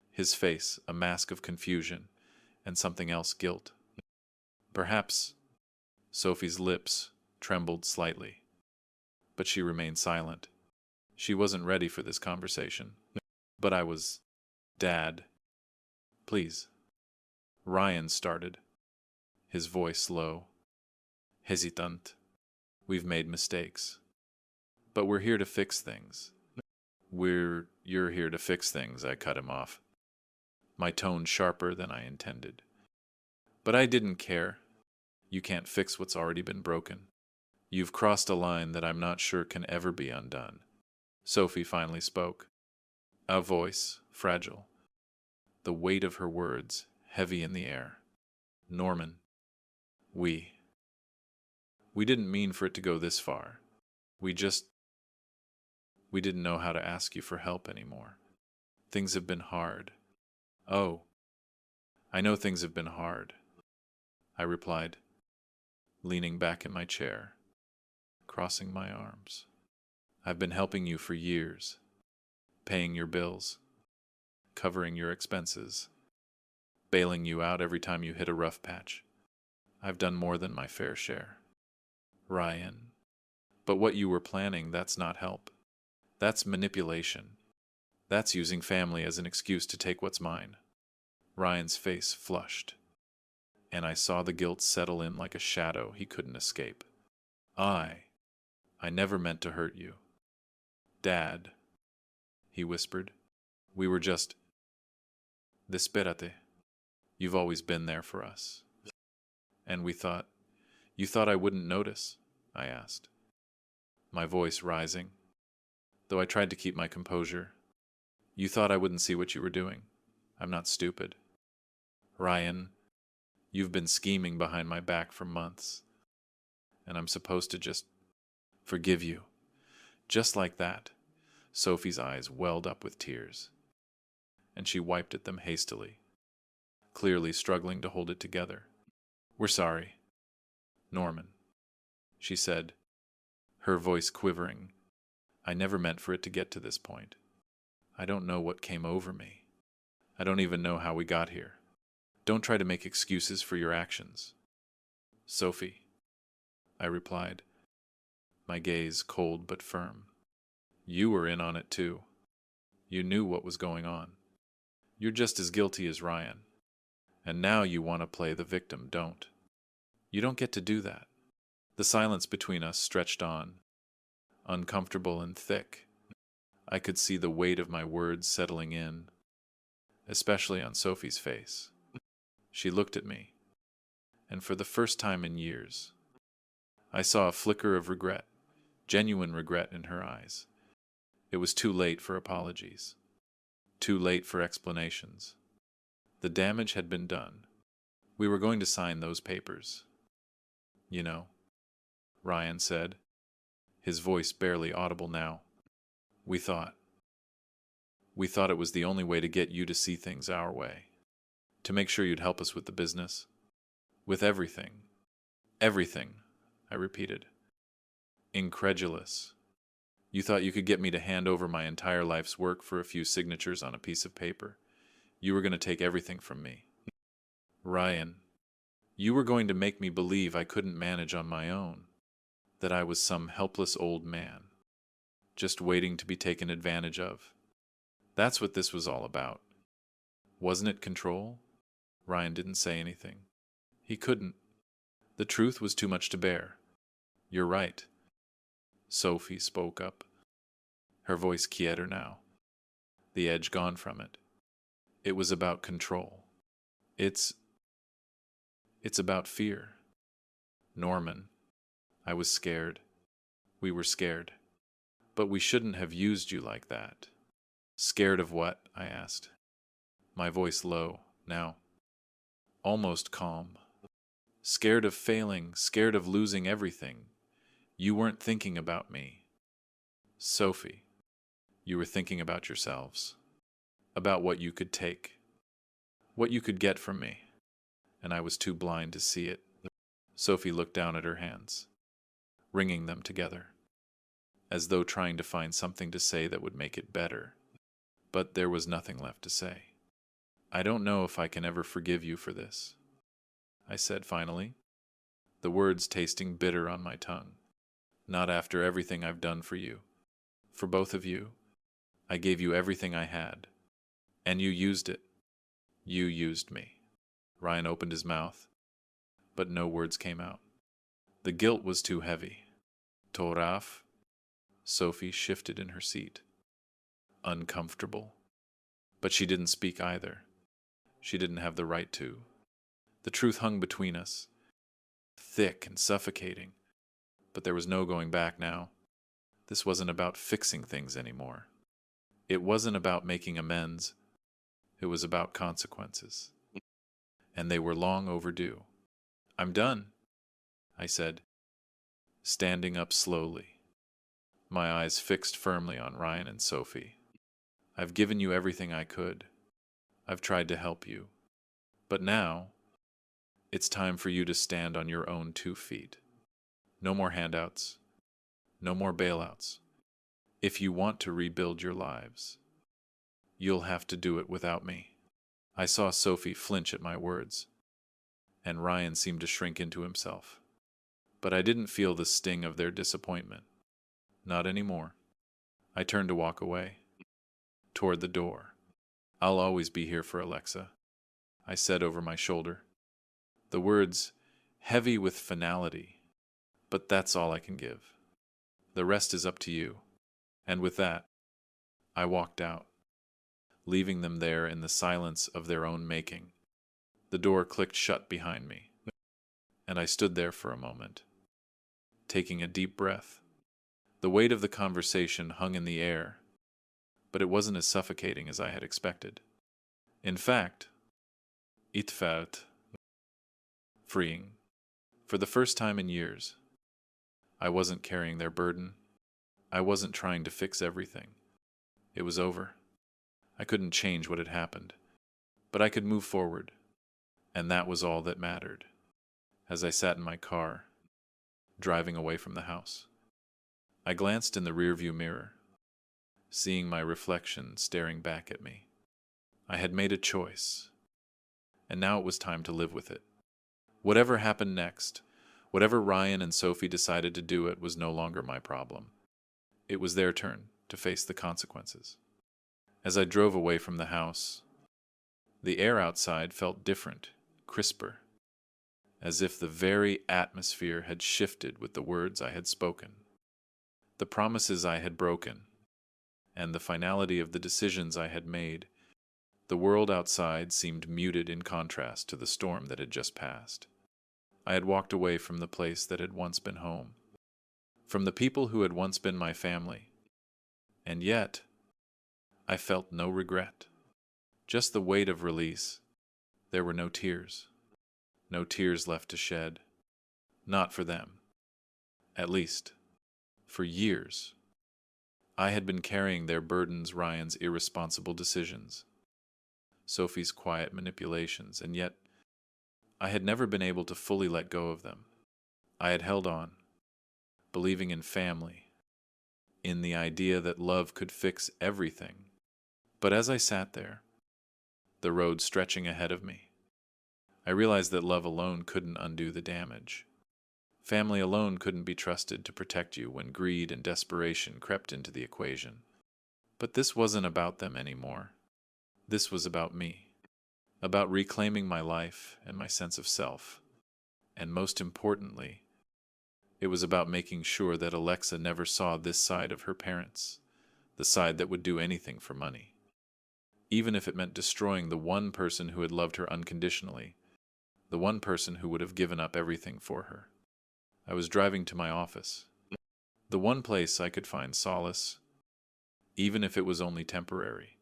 his face a mask of confusion and something else, guilt. Perhaps. Sophie's lips trembled slightly, but she remained silent. She wasn't ready for this conversation. But I was. "Dad, please." Ryan started, his voice low, hesitant. "We've made mistakes. But we're here to fix things. You're here to fix things, I cut him off, my tone sharper than I intended. But I didn't care. You can't fix what's already been broken. You've crossed a line that I'm not sure can ever be undone. Sophie finally spoke. A voice, fragile. The weight of her words, heavy in the air. Norman, we didn't mean for it to go this far. We didn't know how to ask you for help anymore. Things have been hard. Oh, I know things have been hard, I replied, leaning back in my chair, crossing my arms. I've been helping you for years, paying your bills, covering your expenses, bailing you out every time you hit a rough patch. I've done more than my fair share. Ryan, but what you were planning, that's not help. That's manipulation. That's using family as an excuse to take what's mine. Ryan's face flushed, and I saw the guilt settle in like a shadow he couldn't escape. I never meant to hurt you. Dad, he whispered, we were just... Despérate. You've always been there for us. And you thought I wouldn't notice? I asked, my voice rising, though I tried to keep my composure. You thought I wouldn't see what you were doing. I'm not stupid. Ryan, you've been scheming behind my back for months, and I'm supposed to just forgive you. Just like that. Sophie's eyes welled up with tears, and she wiped at them hastily, clearly struggling to hold it together. We're sorry, Norman, she said, her voice quivering. I never meant for it to get to this point. I don't know what came over me. I don't even know how we got here. Don't try to make excuses for your actions. Sophie, I replied, my gaze cold but firm. You were in on it too. You knew what was going on. You're just as guilty as Ryan. And now you want to play the victim, don't? You don't get to do that. The silence between us stretched on, uncomfortable and thick. I could see the weight of my words settling in, especially on Sophie's face. She looked at me, and for the first time in years, I saw a flicker of regret, genuine regret in her eyes. It was too late for apologies, too late for explanations. The damage had been done. We were going to sign those papers. You know, Ryan said, his voice barely audible now. We thought it was the only way to get you to see things our way, to make sure you'd help us with the business, with everything. Everything, I repeated. Incredulous. You thought you could get me to hand over my entire life's work for a few signatures on a piece of paper. You were going to take everything from me. Ryan, you were going to make me believe I couldn't manage on my own, that I was some helpless old man, just waiting to be taken advantage of. That's what this was all about. Wasn't it control? Ryan didn't say anything. He couldn't. The truth was too much to bear. You're right. Sophie spoke up, her voice quieter now, the edge gone from it. It was about control. It's about fear. Norman, I was scared. We were scared. But we shouldn't have used you like that. Scared of what? I asked, my voice low, now almost calm. Scared of failing, scared of losing everything. You weren't thinking about me. Sophie, you were thinking about yourselves, about what you could take, what you could get from me, and I was too blind to see it. Sophie looked down at her hands, wringing them together, as though trying to find something to say that would make it better. But there was nothing left to say. I don't know if I can ever forgive you for this, I said finally, the words tasting bitter on my tongue. Not after everything I've done for you. For both of you. I gave you everything I had. And you used it. You used me. Ryan opened his mouth, but no words came out. The guilt was too heavy. Toraf, Sophie shifted in her seat, uncomfortable. But she didn't speak either. She didn't have the right to. The truth hung between us, thick and suffocating. But there was no going back now. This wasn't about fixing things anymore. It wasn't about making amends. It was about consequences. And they were long overdue. "I'm done," I said, standing up slowly, my eyes fixed firmly on Ryan and Sophie. "I've given you everything I could. I've tried to help you. But now, it's time for you to stand on your own 2 feet. No more handouts. No more bailouts. If you want to rebuild your lives, you'll have to do it without me." I saw Sophie flinch at my words, and Ryan seemed to shrink into himself. But I didn't feel the sting of their disappointment. Not anymore. I turned to walk away, toward the door. "I'll always be here for Alexa," I said over my shoulder. The words heavy with finality, but that's all I can give. The rest is up to you. And with that, I walked out, leaving them there in the silence of their own making. The door clicked shut behind me, and I stood there for a moment, taking a deep breath. The weight of the conversation hung in the air, but it wasn't as suffocating as I had expected. In fact, it felt freeing. For the first time in years, I wasn't carrying their burden. I wasn't trying to fix everything. It was over. I couldn't change what had happened, but I could move forward, and that was all that mattered. As I sat in my car, driving away from the house, I glanced in the rearview mirror, seeing my reflection staring back at me. I had made a choice, and now it was time to live with it. Whatever happened next, whatever Ryan and Sophie decided to do, it was no longer my problem. It was their turn to face the consequences. As I drove away from the house, the air outside felt different, crisper, as if the very atmosphere had shifted with the words I had spoken, the promises I had broken, and the finality of the decisions I had made. The world outside seemed muted in contrast to the storm that had just passed. I had walked away from the place that had once been home, from the people who had once been my family, and yet I felt no regret, just the weight of release. There were no tears left to shed, not for them, at least, for years. I had been carrying their burdens, Ryan's irresponsible decisions, Sophie's quiet manipulations, and yet I had never been able to fully let go of them. I had held on, believing in family, in the idea that love could fix everything. But as I sat there, the road stretching ahead of me, I realized that love alone couldn't undo the damage. Family alone couldn't be trusted to protect you when greed and desperation crept into the equation. But this wasn't about them anymore. This was about me, about reclaiming my life and my sense of self. And most importantly, it was about making sure that Alexa never saw this side of her parents, the side that would do anything for money, even if it meant destroying the one person who had loved her unconditionally, the one person who would have given up everything for her. I was driving to my office, the one place I could find solace, even if it was only temporary,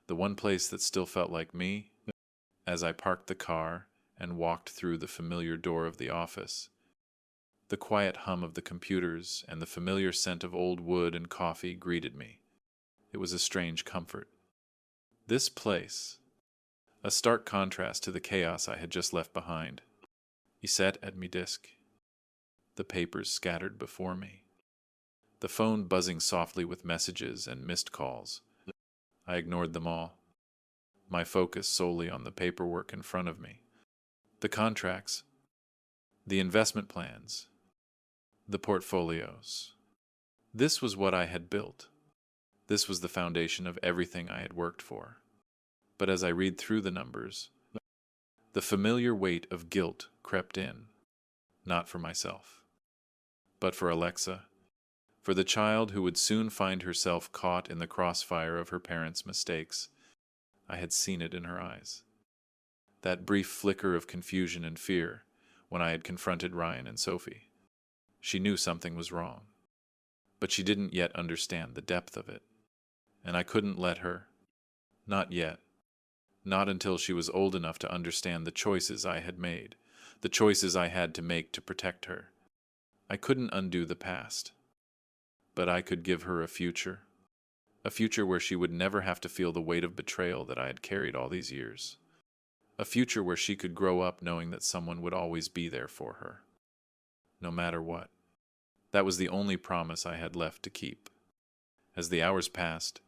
the one place that still felt like me. As I parked the car and walked through the familiar door of the office, the quiet hum of the computers and the familiar scent of old wood and coffee greeted me. It was a strange comfort. This place, a stark contrast to the chaos I had just left behind. He sat at my desk, the papers scattered before me, the phone buzzing softly with messages and missed calls. I ignored them all, my focus solely on the paperwork in front of me, the contracts, the investment plans, the portfolios. This was what I had built. This was the foundation of everything I had worked for. But as I read through the numbers, the familiar weight of guilt crept in, not for myself, but for Alexa, For the child who would soon find herself caught in the crossfire of her parents' mistakes. I had seen it in her eyes. That brief flicker of confusion and fear when I had confronted Ryan and Sophie. She knew something was wrong, but she didn't yet understand the depth of it. And I couldn't let her. Not yet. Not until she was old enough to understand the choices I had made, the choices I had to make to protect her. I couldn't undo the past, but I could give her a future where she would never have to feel the weight of betrayal that I had carried all these years. A future where she could grow up knowing that someone would always be there for her, no matter what. That was the only promise I had left to keep. As the hours passed,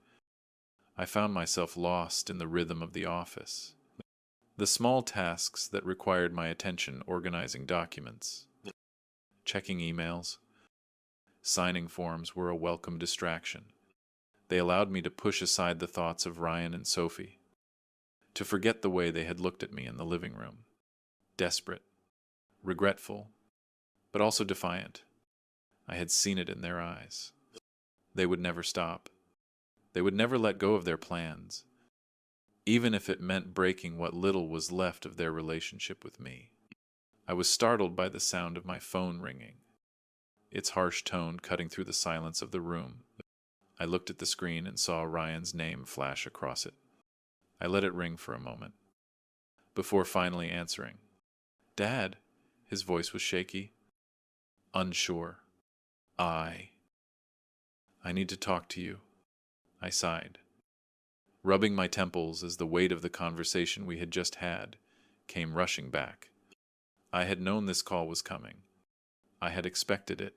I found myself lost in the rhythm of the office. The small tasks that required my attention, organizing documents, checking emails, signing forms, were a welcome distraction. They allowed me to push aside the thoughts of Ryan and Sophie, to forget the way they had looked at me in the living room. Desperate, regretful, but also defiant. I had seen it in their eyes. They would never stop. They would never let go of their plans, even if it meant breaking what little was left of their relationship with me. I was startled by the sound of my phone ringing, its harsh tone cutting through the silence of the room. I looked at the screen and saw Ryan's name flash across it. I let it ring for a moment, before finally answering. "Dad," his voice was shaky, unsure. I need to talk to you," I sighed, rubbing my temples as the weight of the conversation we had just had came rushing back. I had known this call was coming. I had expected it,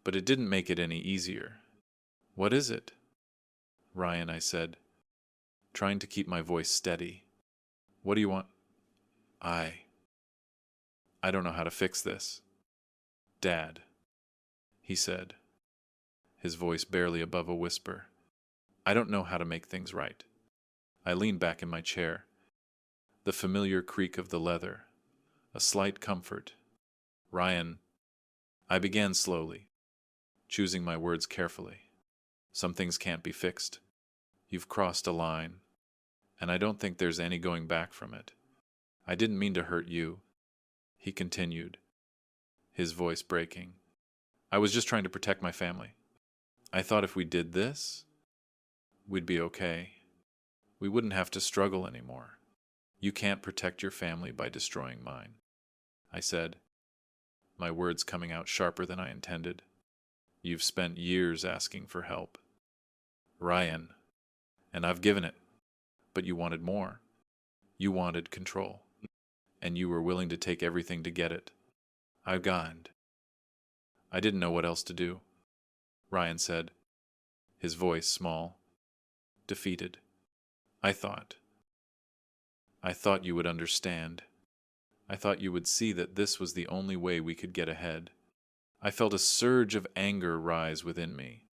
but it didn't make it any easier. "What is it?" "Ryan," I said, trying to keep my voice steady. "What do you want?" I don't know how to fix this." "Dad," he said, his voice barely above a whisper. "I don't know how to make things right." I leaned back in my chair. The familiar creak of the leather, a slight comfort. "Ryan," I began slowly, choosing my words carefully. "Some things can't be fixed. You've crossed a line, and I don't think there's any going back from it. I didn't mean to hurt you," he continued, his voice breaking. "I was just trying to protect my family. I thought if we did this, we'd be okay. We wouldn't have to struggle anymore. You can't protect your family by destroying mine," I said, my words coming out sharper than I intended. "You've spent years asking for help, Ryan, and I've given it, but you wanted more. You wanted control, and you were willing to take everything to get it. I've gone. I didn't know what else to do," Ryan said, his voice small, defeated. I thought you would understand. I thought you would see that this was the only way we could get ahead." I felt a surge of anger rise within me,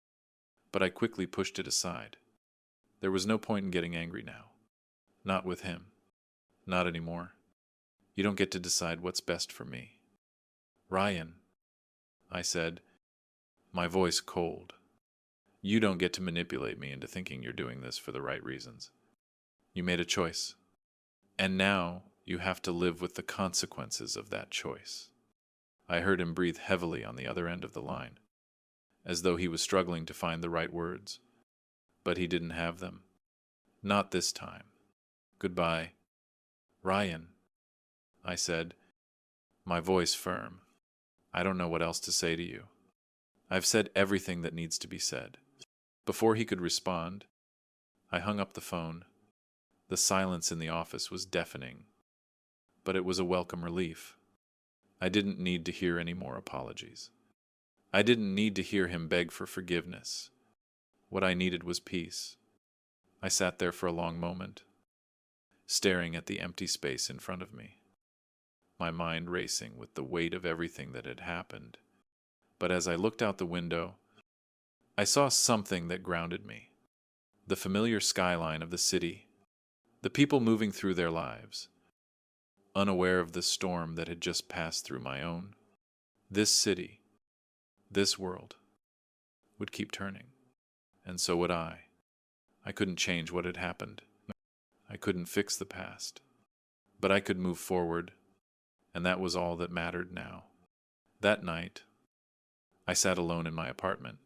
but I quickly pushed it aside. There was no point in getting angry now. Not with him. Not anymore. You don't get to decide what's best for me. "Ryan," I said, my voice cold. "You don't get to manipulate me into thinking you're doing this for the right reasons. You made a choice, and now you have to live with the consequences of that choice." I heard him breathe heavily on the other end of the line, as though he was struggling to find the right words. But he didn't have them. Not this time. "Goodbye, Ryan," I said, my voice firm. "I don't know what else to say to you. I've said everything that needs to be said." Before he could respond, I hung up the phone. The silence in the office was deafening, but it was a welcome relief. I didn't need to hear any more apologies. I didn't need to hear him beg for forgiveness. What I needed was peace. I sat there for a long moment, staring at the empty space in front of me, my mind racing with the weight of everything that had happened. But as I looked out the window, I saw something that grounded me. The familiar skyline of the city, the people moving through their lives, unaware of the storm that had just passed through my own. This city, this world, would keep turning. And so would I. I couldn't change what had happened. I couldn't fix the past. But I could move forward, and that was all that mattered now. That night, I sat alone in my apartment,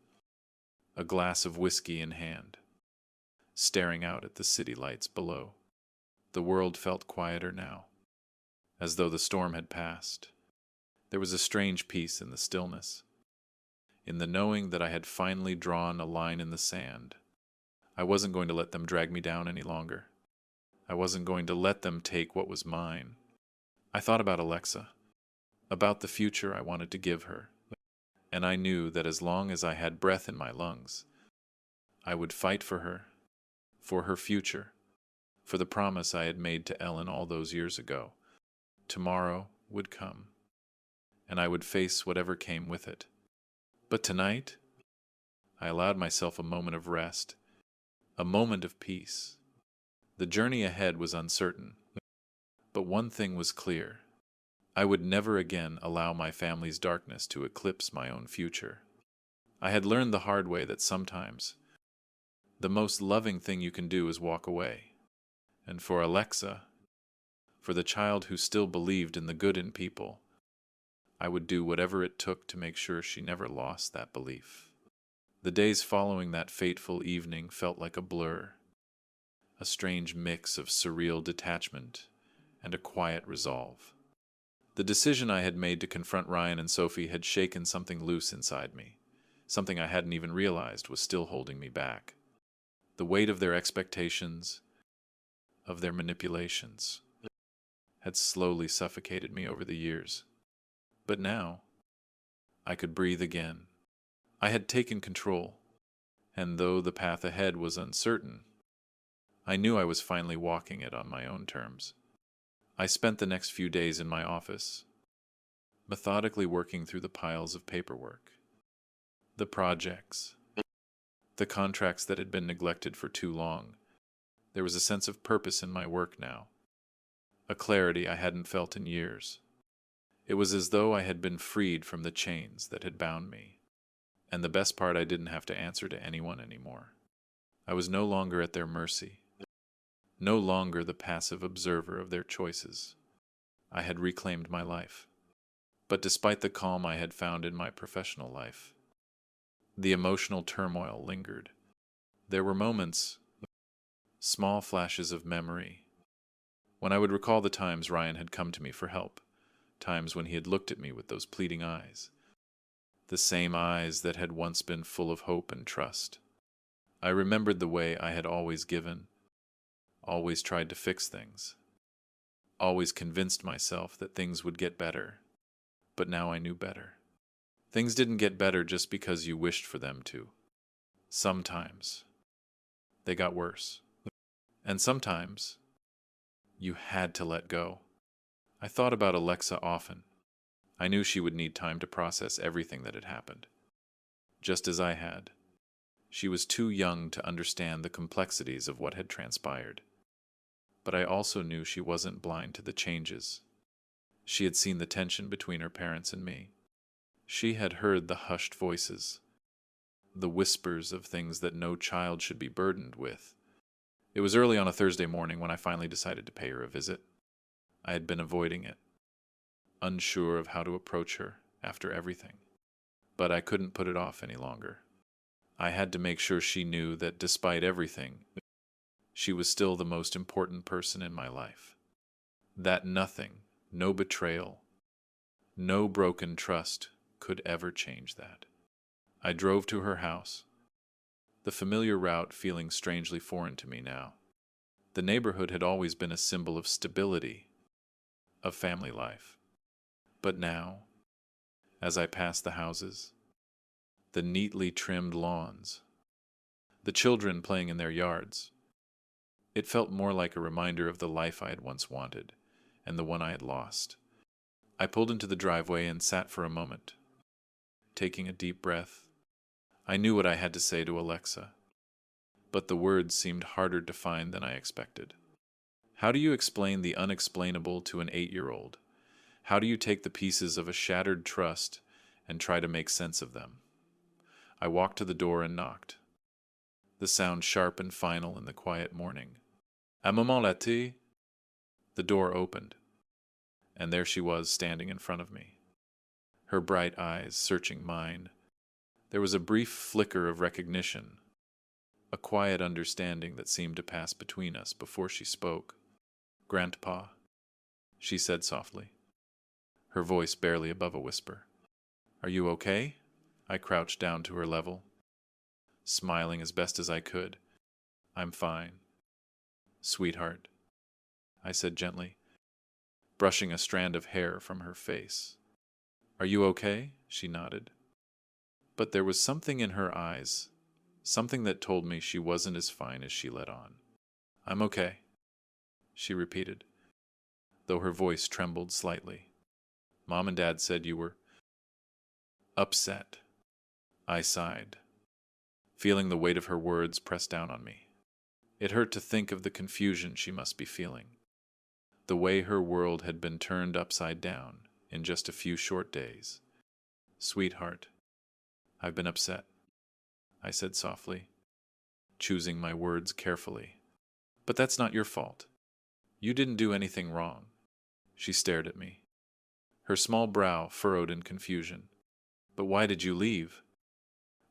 a glass of whiskey in hand, staring out at the city lights below. The world felt quieter now, as though the storm had passed. There was a strange peace in the stillness, in the knowing that I had finally drawn a line in the sand. I wasn't going to let them drag me down any longer. I wasn't going to let them take what was mine. I thought about Alexa, about the future I wanted to give her, and I knew that as long as I had breath in my lungs, I would fight for her future, for the promise I had made to Ellen all those years ago. Tomorrow would come, and I would face whatever came with it. But tonight, I allowed myself a moment of rest, a moment of peace. The journey ahead was uncertain, but one thing was clear. I would never again allow my family's darkness to eclipse my own future. I had learned the hard way that sometimes the most loving thing you can do is walk away. And for Alexa, for the child who still believed in the good in people, I would do whatever it took to make sure she never lost that belief. The days following that fateful evening felt like a blur, a strange mix of surreal detachment and a quiet resolve. The decision I had made to confront Ryan and Sophie had shaken something loose inside me, something I hadn't even realized was still holding me back. The weight of their expectations, of their manipulations, had slowly suffocated me over the years. But now, I could breathe again. I had taken control, and though the path ahead was uncertain, I knew I was finally walking it on my own terms. I spent the next few days in my office, methodically working through the piles of paperwork, the projects, the contracts that had been neglected for too long. There was a sense of purpose in my work now, a clarity I hadn't felt in years. It was as though I had been freed from the chains that had bound me. And the best part, I didn't have to answer to anyone anymore. I was no longer at their mercy, no longer the passive observer of their choices. I had reclaimed my life. But despite the calm I had found in my professional life, the emotional turmoil lingered. There were moments, small flashes of memory, when I would recall the times Ryan had come to me for help, times when he had looked at me with those pleading eyes, the same eyes that had once been full of hope and trust. I remembered the way I had always given, always tried to fix things, always convinced myself that things would get better. But now I knew better. Things didn't get better just because you wished for them to. Sometimes they got worse. And sometimes you had to let go. I thought about Alexa often. I knew she would need time to process everything that had happened. Just as I had. She was too young to understand the complexities of what had transpired. But I also knew she wasn't blind to the changes. She had seen the tension between her parents and me. She had heard the hushed voices, the whispers of things that no child should be burdened with. It was early on a Thursday morning when I finally decided to pay her a visit. I had been avoiding it, unsure of how to approach her after everything. But I couldn't put it off any longer. I had to make sure she knew that despite everything, she was still the most important person in my life. That nothing, no betrayal, no broken trust could ever change that. I drove to her house, the familiar route feeling strangely foreign to me now. The neighborhood had always been a symbol of stability, of family life. But now, as I passed the houses, the neatly trimmed lawns, the children playing in their yards, it felt more like a reminder of the life I had once wanted and the one I had lost. I pulled into the driveway and sat for a moment, taking a deep breath. I knew what I had to say to Alexa, but the words seemed harder to find than I expected. How do you explain the unexplainable to an 8-year-old? How do you take the pieces of a shattered trust and try to make sense of them? I walked to the door and knocked, the sound sharp and final in the quiet morning. "À maman l'a-t-il?" The door opened, and there she was standing in front of me, her bright eyes searching mine. There was a brief flicker of recognition, a quiet understanding that seemed to pass between us before she spoke. "Grandpa," she said softly, her voice barely above a whisper. "Are you okay?" I crouched down to her level, smiling as best as I could. "I'm fine, sweetheart," I said gently, brushing a strand of hair from her face. "Are you okay?" She nodded. But there was something in her eyes, something that told me she wasn't as fine as she let on. "I'm okay," she repeated, though her voice trembled slightly. "Mom and Dad said you were upset." I sighed, feeling the weight of her words press down on me. It hurt to think of the confusion she must be feeling, the way her world had been turned upside down in just a few short days. "Sweetheart, I've been upset," I said softly, choosing my words carefully. "But that's not your fault. You didn't do anything wrong." She stared at me, her small brow furrowed in confusion. "But why did you leave?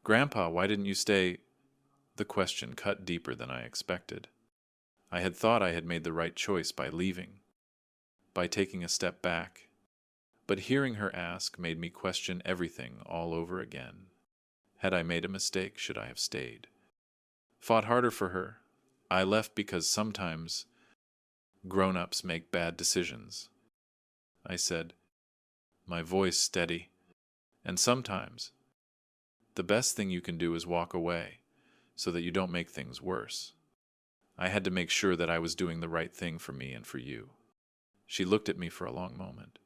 Grandpa, why didn't you stay?" The question cut deeper than I expected. I had thought I had made the right choice by leaving, by taking a step back. But hearing her ask made me question everything all over again. Had I made a mistake? Should I have stayed? Fought harder for her? I left because sometimes grown-ups make bad decisions, I said, my voice steady. And sometimes the best thing you can do is walk away so that you don't make things worse. I had to make sure that I was doing the right thing for me and for you. She looked at me for a long moment,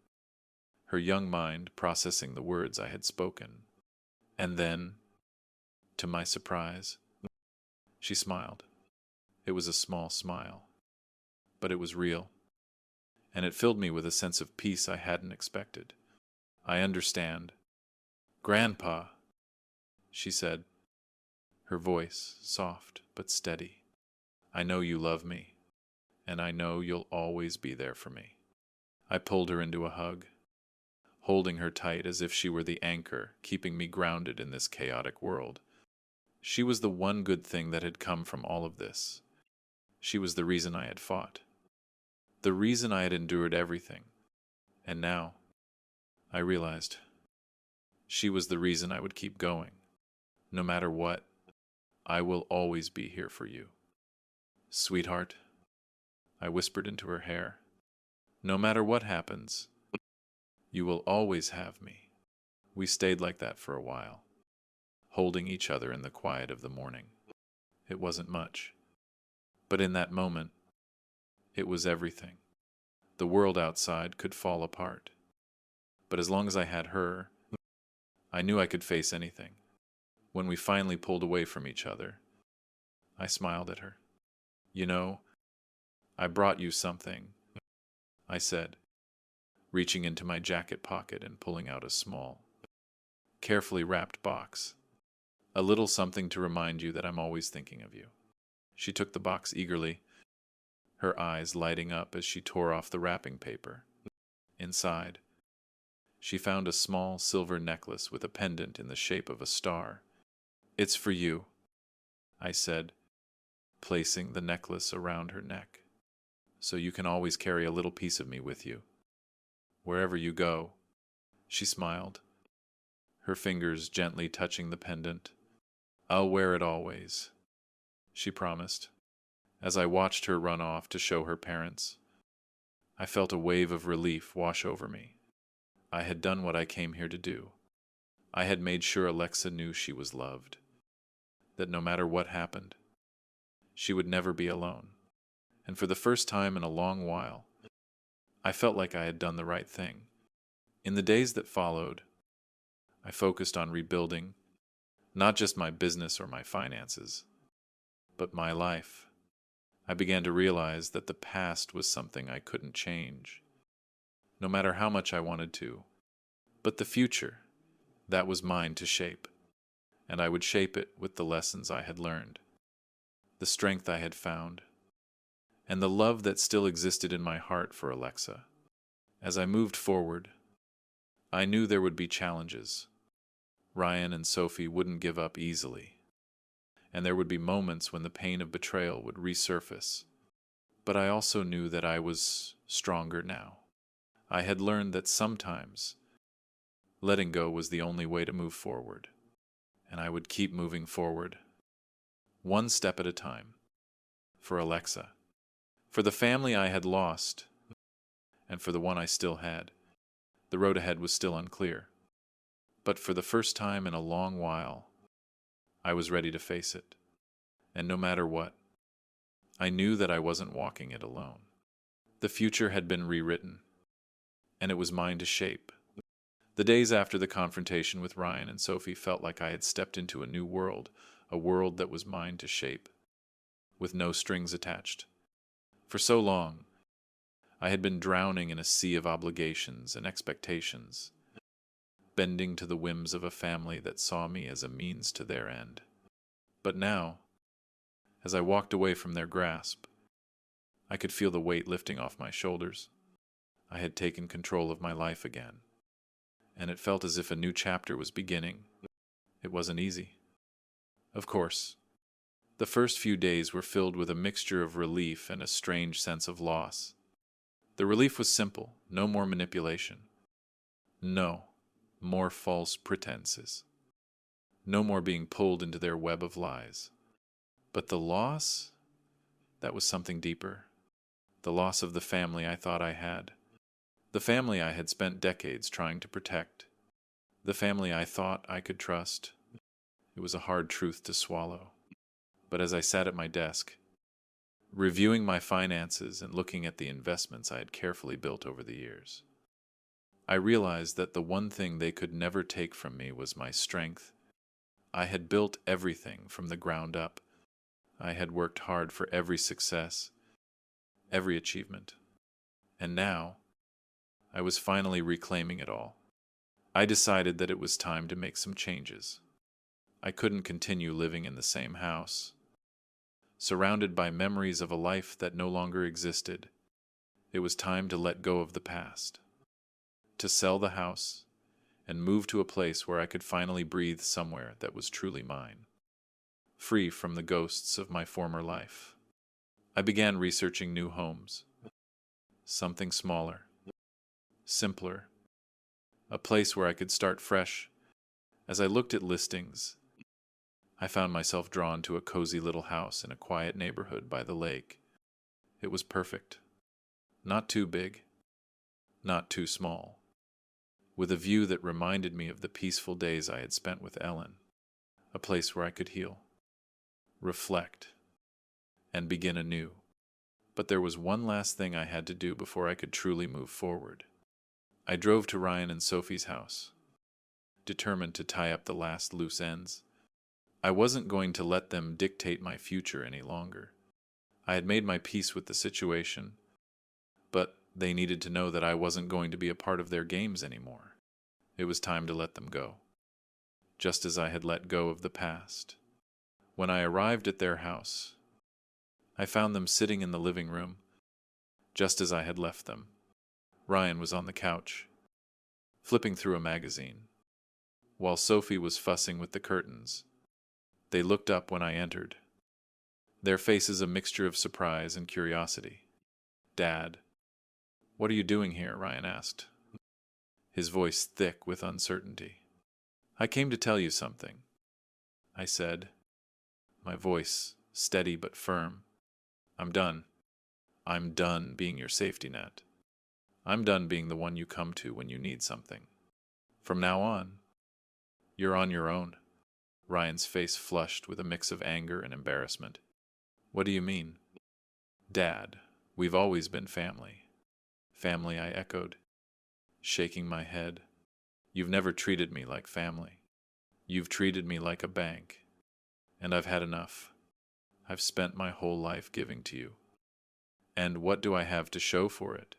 her young mind processing the words I had spoken. And then, to my surprise, she smiled. It was a small smile, but it was real, and it filled me with a sense of peace I hadn't expected. "I understand. Grandpa," she said, her voice soft but steady. "I know you love me, and I know you'll always be there for me." I pulled her into a hug, holding her tight as if she were the anchor keeping me grounded in this chaotic world. She was the one good thing that had come from all of this. She was the reason I had fought, the reason I had endured everything. And now, I realized, she was the reason I would keep going. No matter what, I will always be here for you. "Sweetheart," I whispered into her hair, "no matter what happens, you will always have me." We stayed like that for a while, holding each other in the quiet of the morning. It wasn't much, but in that moment, it was everything. The world outside could fall apart, but as long as I had her, I knew I could face anything. When we finally pulled away from each other, I smiled at her. "You know, I brought you something," I said, reaching into my jacket pocket and pulling out a small, carefully wrapped box. "A little something to remind you that I'm always thinking of you." She took the box eagerly, her eyes lighting up as she tore off the wrapping paper. Inside, she found a small silver necklace with a pendant in the shape of a star. "It's for you," I said, placing the necklace around her neck, "so you can always carry a little piece of me with you, wherever you go." She smiled, her fingers gently touching the pendant. "I'll wear it always," she promised, as I watched her run off to show her parents. I felt a wave of relief wash over me. I had done what I came here to do. I had made sure Alexa knew she was loved, that no matter what happened, she would never be alone. And for the first time in a long while, I felt like I had done the right thing. In the days that followed, I focused on rebuilding, not just my business or my finances, but my life. I began to realize that the past was something I couldn't change, no matter how much I wanted to. But the future, that was mine to shape. and I would shape it with the lessons I had learned, the strength I had found, and the love that still existed in my heart for Alexa. As I moved forward, I knew there would be challenges. Ryan and Sophie wouldn't give up easily, and there would be moments when the pain of betrayal would resurface. But I also knew that I was stronger now. I had learned that sometimes letting go was the only way to move forward, and I would keep moving forward, one step at a time, for Alexa, for the family I had lost, and for the one I still had. The road ahead was still unclear, but for the first time in a long while, I was ready to face it. And no matter what, I knew that I wasn't walking it alone. The future had been rewritten, and it was mine to shape. The days after the confrontation with Ryan and Sophie felt like I had stepped into a new world, a world that was mine to shape, with no strings attached. For so long, I had been drowning in a sea of obligations and expectations, bending to the whims of a family that saw me as a means to their end. But now, as I walked away from their grasp, I could feel the weight lifting off my shoulders. I had taken control of my life again, and it felt as if a new chapter was beginning. It wasn't easy. Of course, the first few days were filled with a mixture of relief and a strange sense of loss. The relief was simple: no more manipulation. No more false pretenses. No more being pulled into their web of lies. But the loss, that was something deeper. The loss of the family I thought I had. The family I had spent decades trying to protect. The family I thought I could trust. It was a hard truth to swallow. But as I sat at my desk, reviewing my finances and looking at the investments I had carefully built over the years, I realized that the one thing they could never take from me was my strength. I had built everything from the ground up. I had worked hard for every success, every achievement. And now, I was finally reclaiming it all. I decided that it was time to make some changes. I couldn't continue living in the same house, surrounded by memories of a life that no longer existed. It was time to let go of the past, to sell the house, and move to a place where I could finally breathe somewhere that was truly mine, free from the ghosts of my former life. I began researching new homes, something smaller, simpler, a place where I could start fresh. As I looked at listings, I found myself drawn to a cozy little house in a quiet neighborhood by the lake. It was perfect. Not too big, not too small, with a view that reminded me of the peaceful days I had spent with Ellen, a place where I could heal, reflect, and begin anew. But there was one last thing I had to do before I could truly move forward. I drove to Ryan and Sophie's house, determined to tie up the last loose ends. I wasn't going to let them dictate my future any longer. I had made my peace with the situation, but they needed to know that I wasn't going to be a part of their games anymore. It was time to let them go, just as I had let go of the past. When I arrived at their house, I found them sitting in the living room, just as I had left them. Ryan was on the couch, flipping through a magazine, while Sophie was fussing with the curtains. They looked up when I entered, their faces a mixture of surprise and curiosity. "Dad, what are you doing here?" Ryan asked, his voice thick with uncertainty. "I came to tell you something," I said, my voice steady but firm. "I'm done. I'm done being your safety net. I'm done being the one you come to when you need something. From now on, you're on your own." Ryan's face flushed with a mix of anger and embarrassment. "What do you mean?" "Dad, we've always been family." "Family," I echoed, shaking my head. "You've never treated me like family. You've treated me like a bank, and I've had enough. I've spent my whole life giving to you. And what do I have to show for it?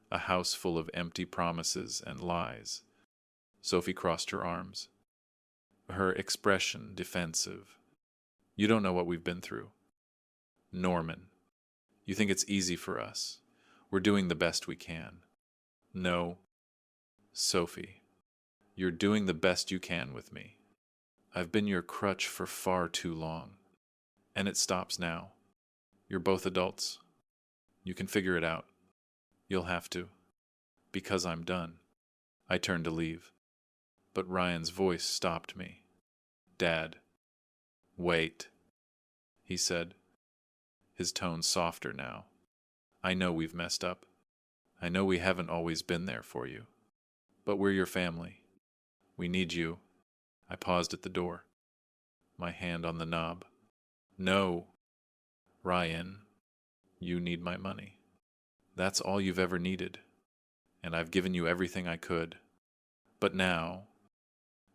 A house full of empty promises and lies." Sophie crossed her arms. her expression defensive. You don't know what we've been through. Norman, you think it's easy for us. We're doing the best we can. No, Sophie, you're doing the best you can with me. I've been your crutch for far too long. And it stops now. You're both adults. You can figure it out. You'll have to. Because I'm done. I turned to leave. But Ryan's voice stopped me. Dad. Wait, he said, his tone softer now. I know we've messed up. I know we haven't always been there for you. But we're your family. We need you. I paused at the door, my hand on the knob. No, Ryan, you need my money. That's all you've ever needed, and I've given you everything I could. But now,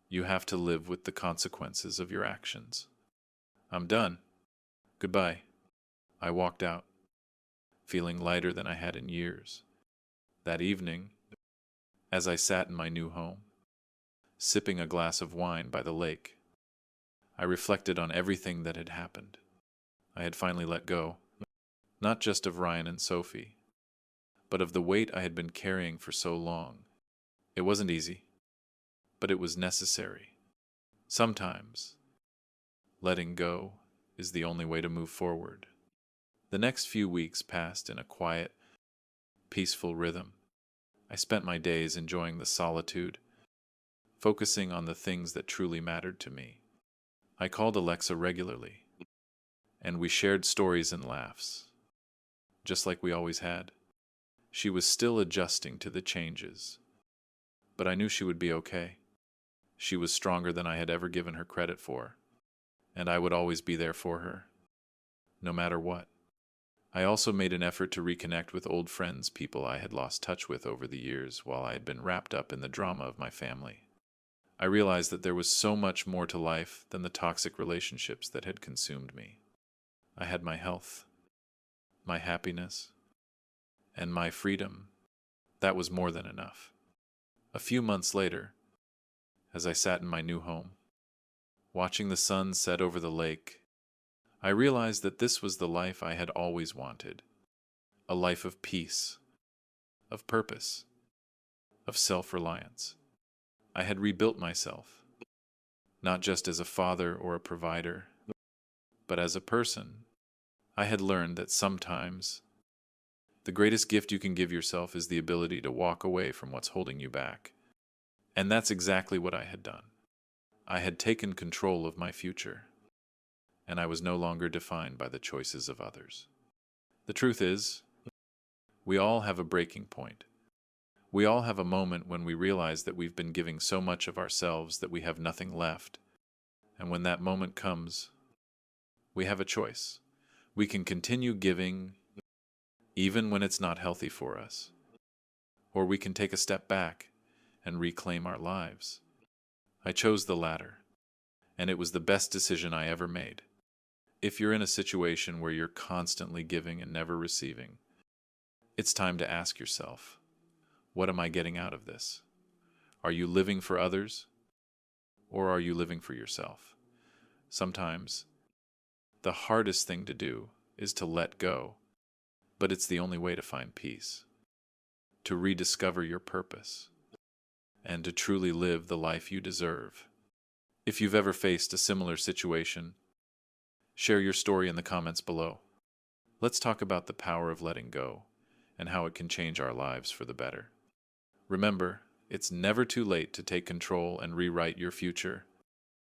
you have to live with the consequences of your actions. I'm done. Goodbye. I walked out, feeling lighter than I had in years. That evening, as I sat in my new home, sipping a glass of wine by the lake, I reflected on everything that had happened. I had finally let go, not just of Ryan and Sophie, but of the weight I had been carrying for so long. It wasn't easy, but it was necessary. Sometimes, letting go is the only way to move forward. The next few weeks passed in a quiet, peaceful rhythm. I spent my days enjoying the solitude, focusing on the things that truly mattered to me. I called Alexa regularly, and we shared stories and laughs, just like we always had. She was still adjusting to the changes, but I knew she would be okay. She was stronger than I had ever given her credit for, and I would always be there for her, no matter what. I also made an effort to reconnect with old friends, people I had lost touch with over the years while I had been wrapped up in the drama of my family. I realized that there was so much more to life than the toxic relationships that had consumed me. I had my health, my happiness, and my freedom. That was more than enough. A few months later, as I sat in my new home, watching the sun set over the lake, I realized that this was the life I had always wanted. A life of peace, of purpose, of self-reliance. I had rebuilt myself, not just as a father or a provider, but as a person. I had learned that sometimes the greatest gift you can give yourself is the ability to walk away from what's holding you back. And that's exactly what I had done. I had taken control of my future, and I was no longer defined by the choices of others. The truth is, we all have a breaking point. We all have a moment when we realize that we've been giving so much of ourselves that we have nothing left. And when that moment comes, we have a choice. We can continue giving even when it's not healthy for us. Or we can take a step back and reclaim our lives. I chose the latter, and it was the best decision I ever made. If you're in a situation where you're constantly giving and never receiving, it's time to ask yourself, what am I getting out of this? Are you living for others, or are you living for yourself? Sometimes, the hardest thing to do is to let go, but it's the only way to find peace, to rediscover your purpose, and to truly live the life you deserve. If you've ever faced a similar situation, share your story in the comments below. Let's talk about the power of letting go and how it can change our lives for the better. Remember, it's never too late to take control and rewrite your future.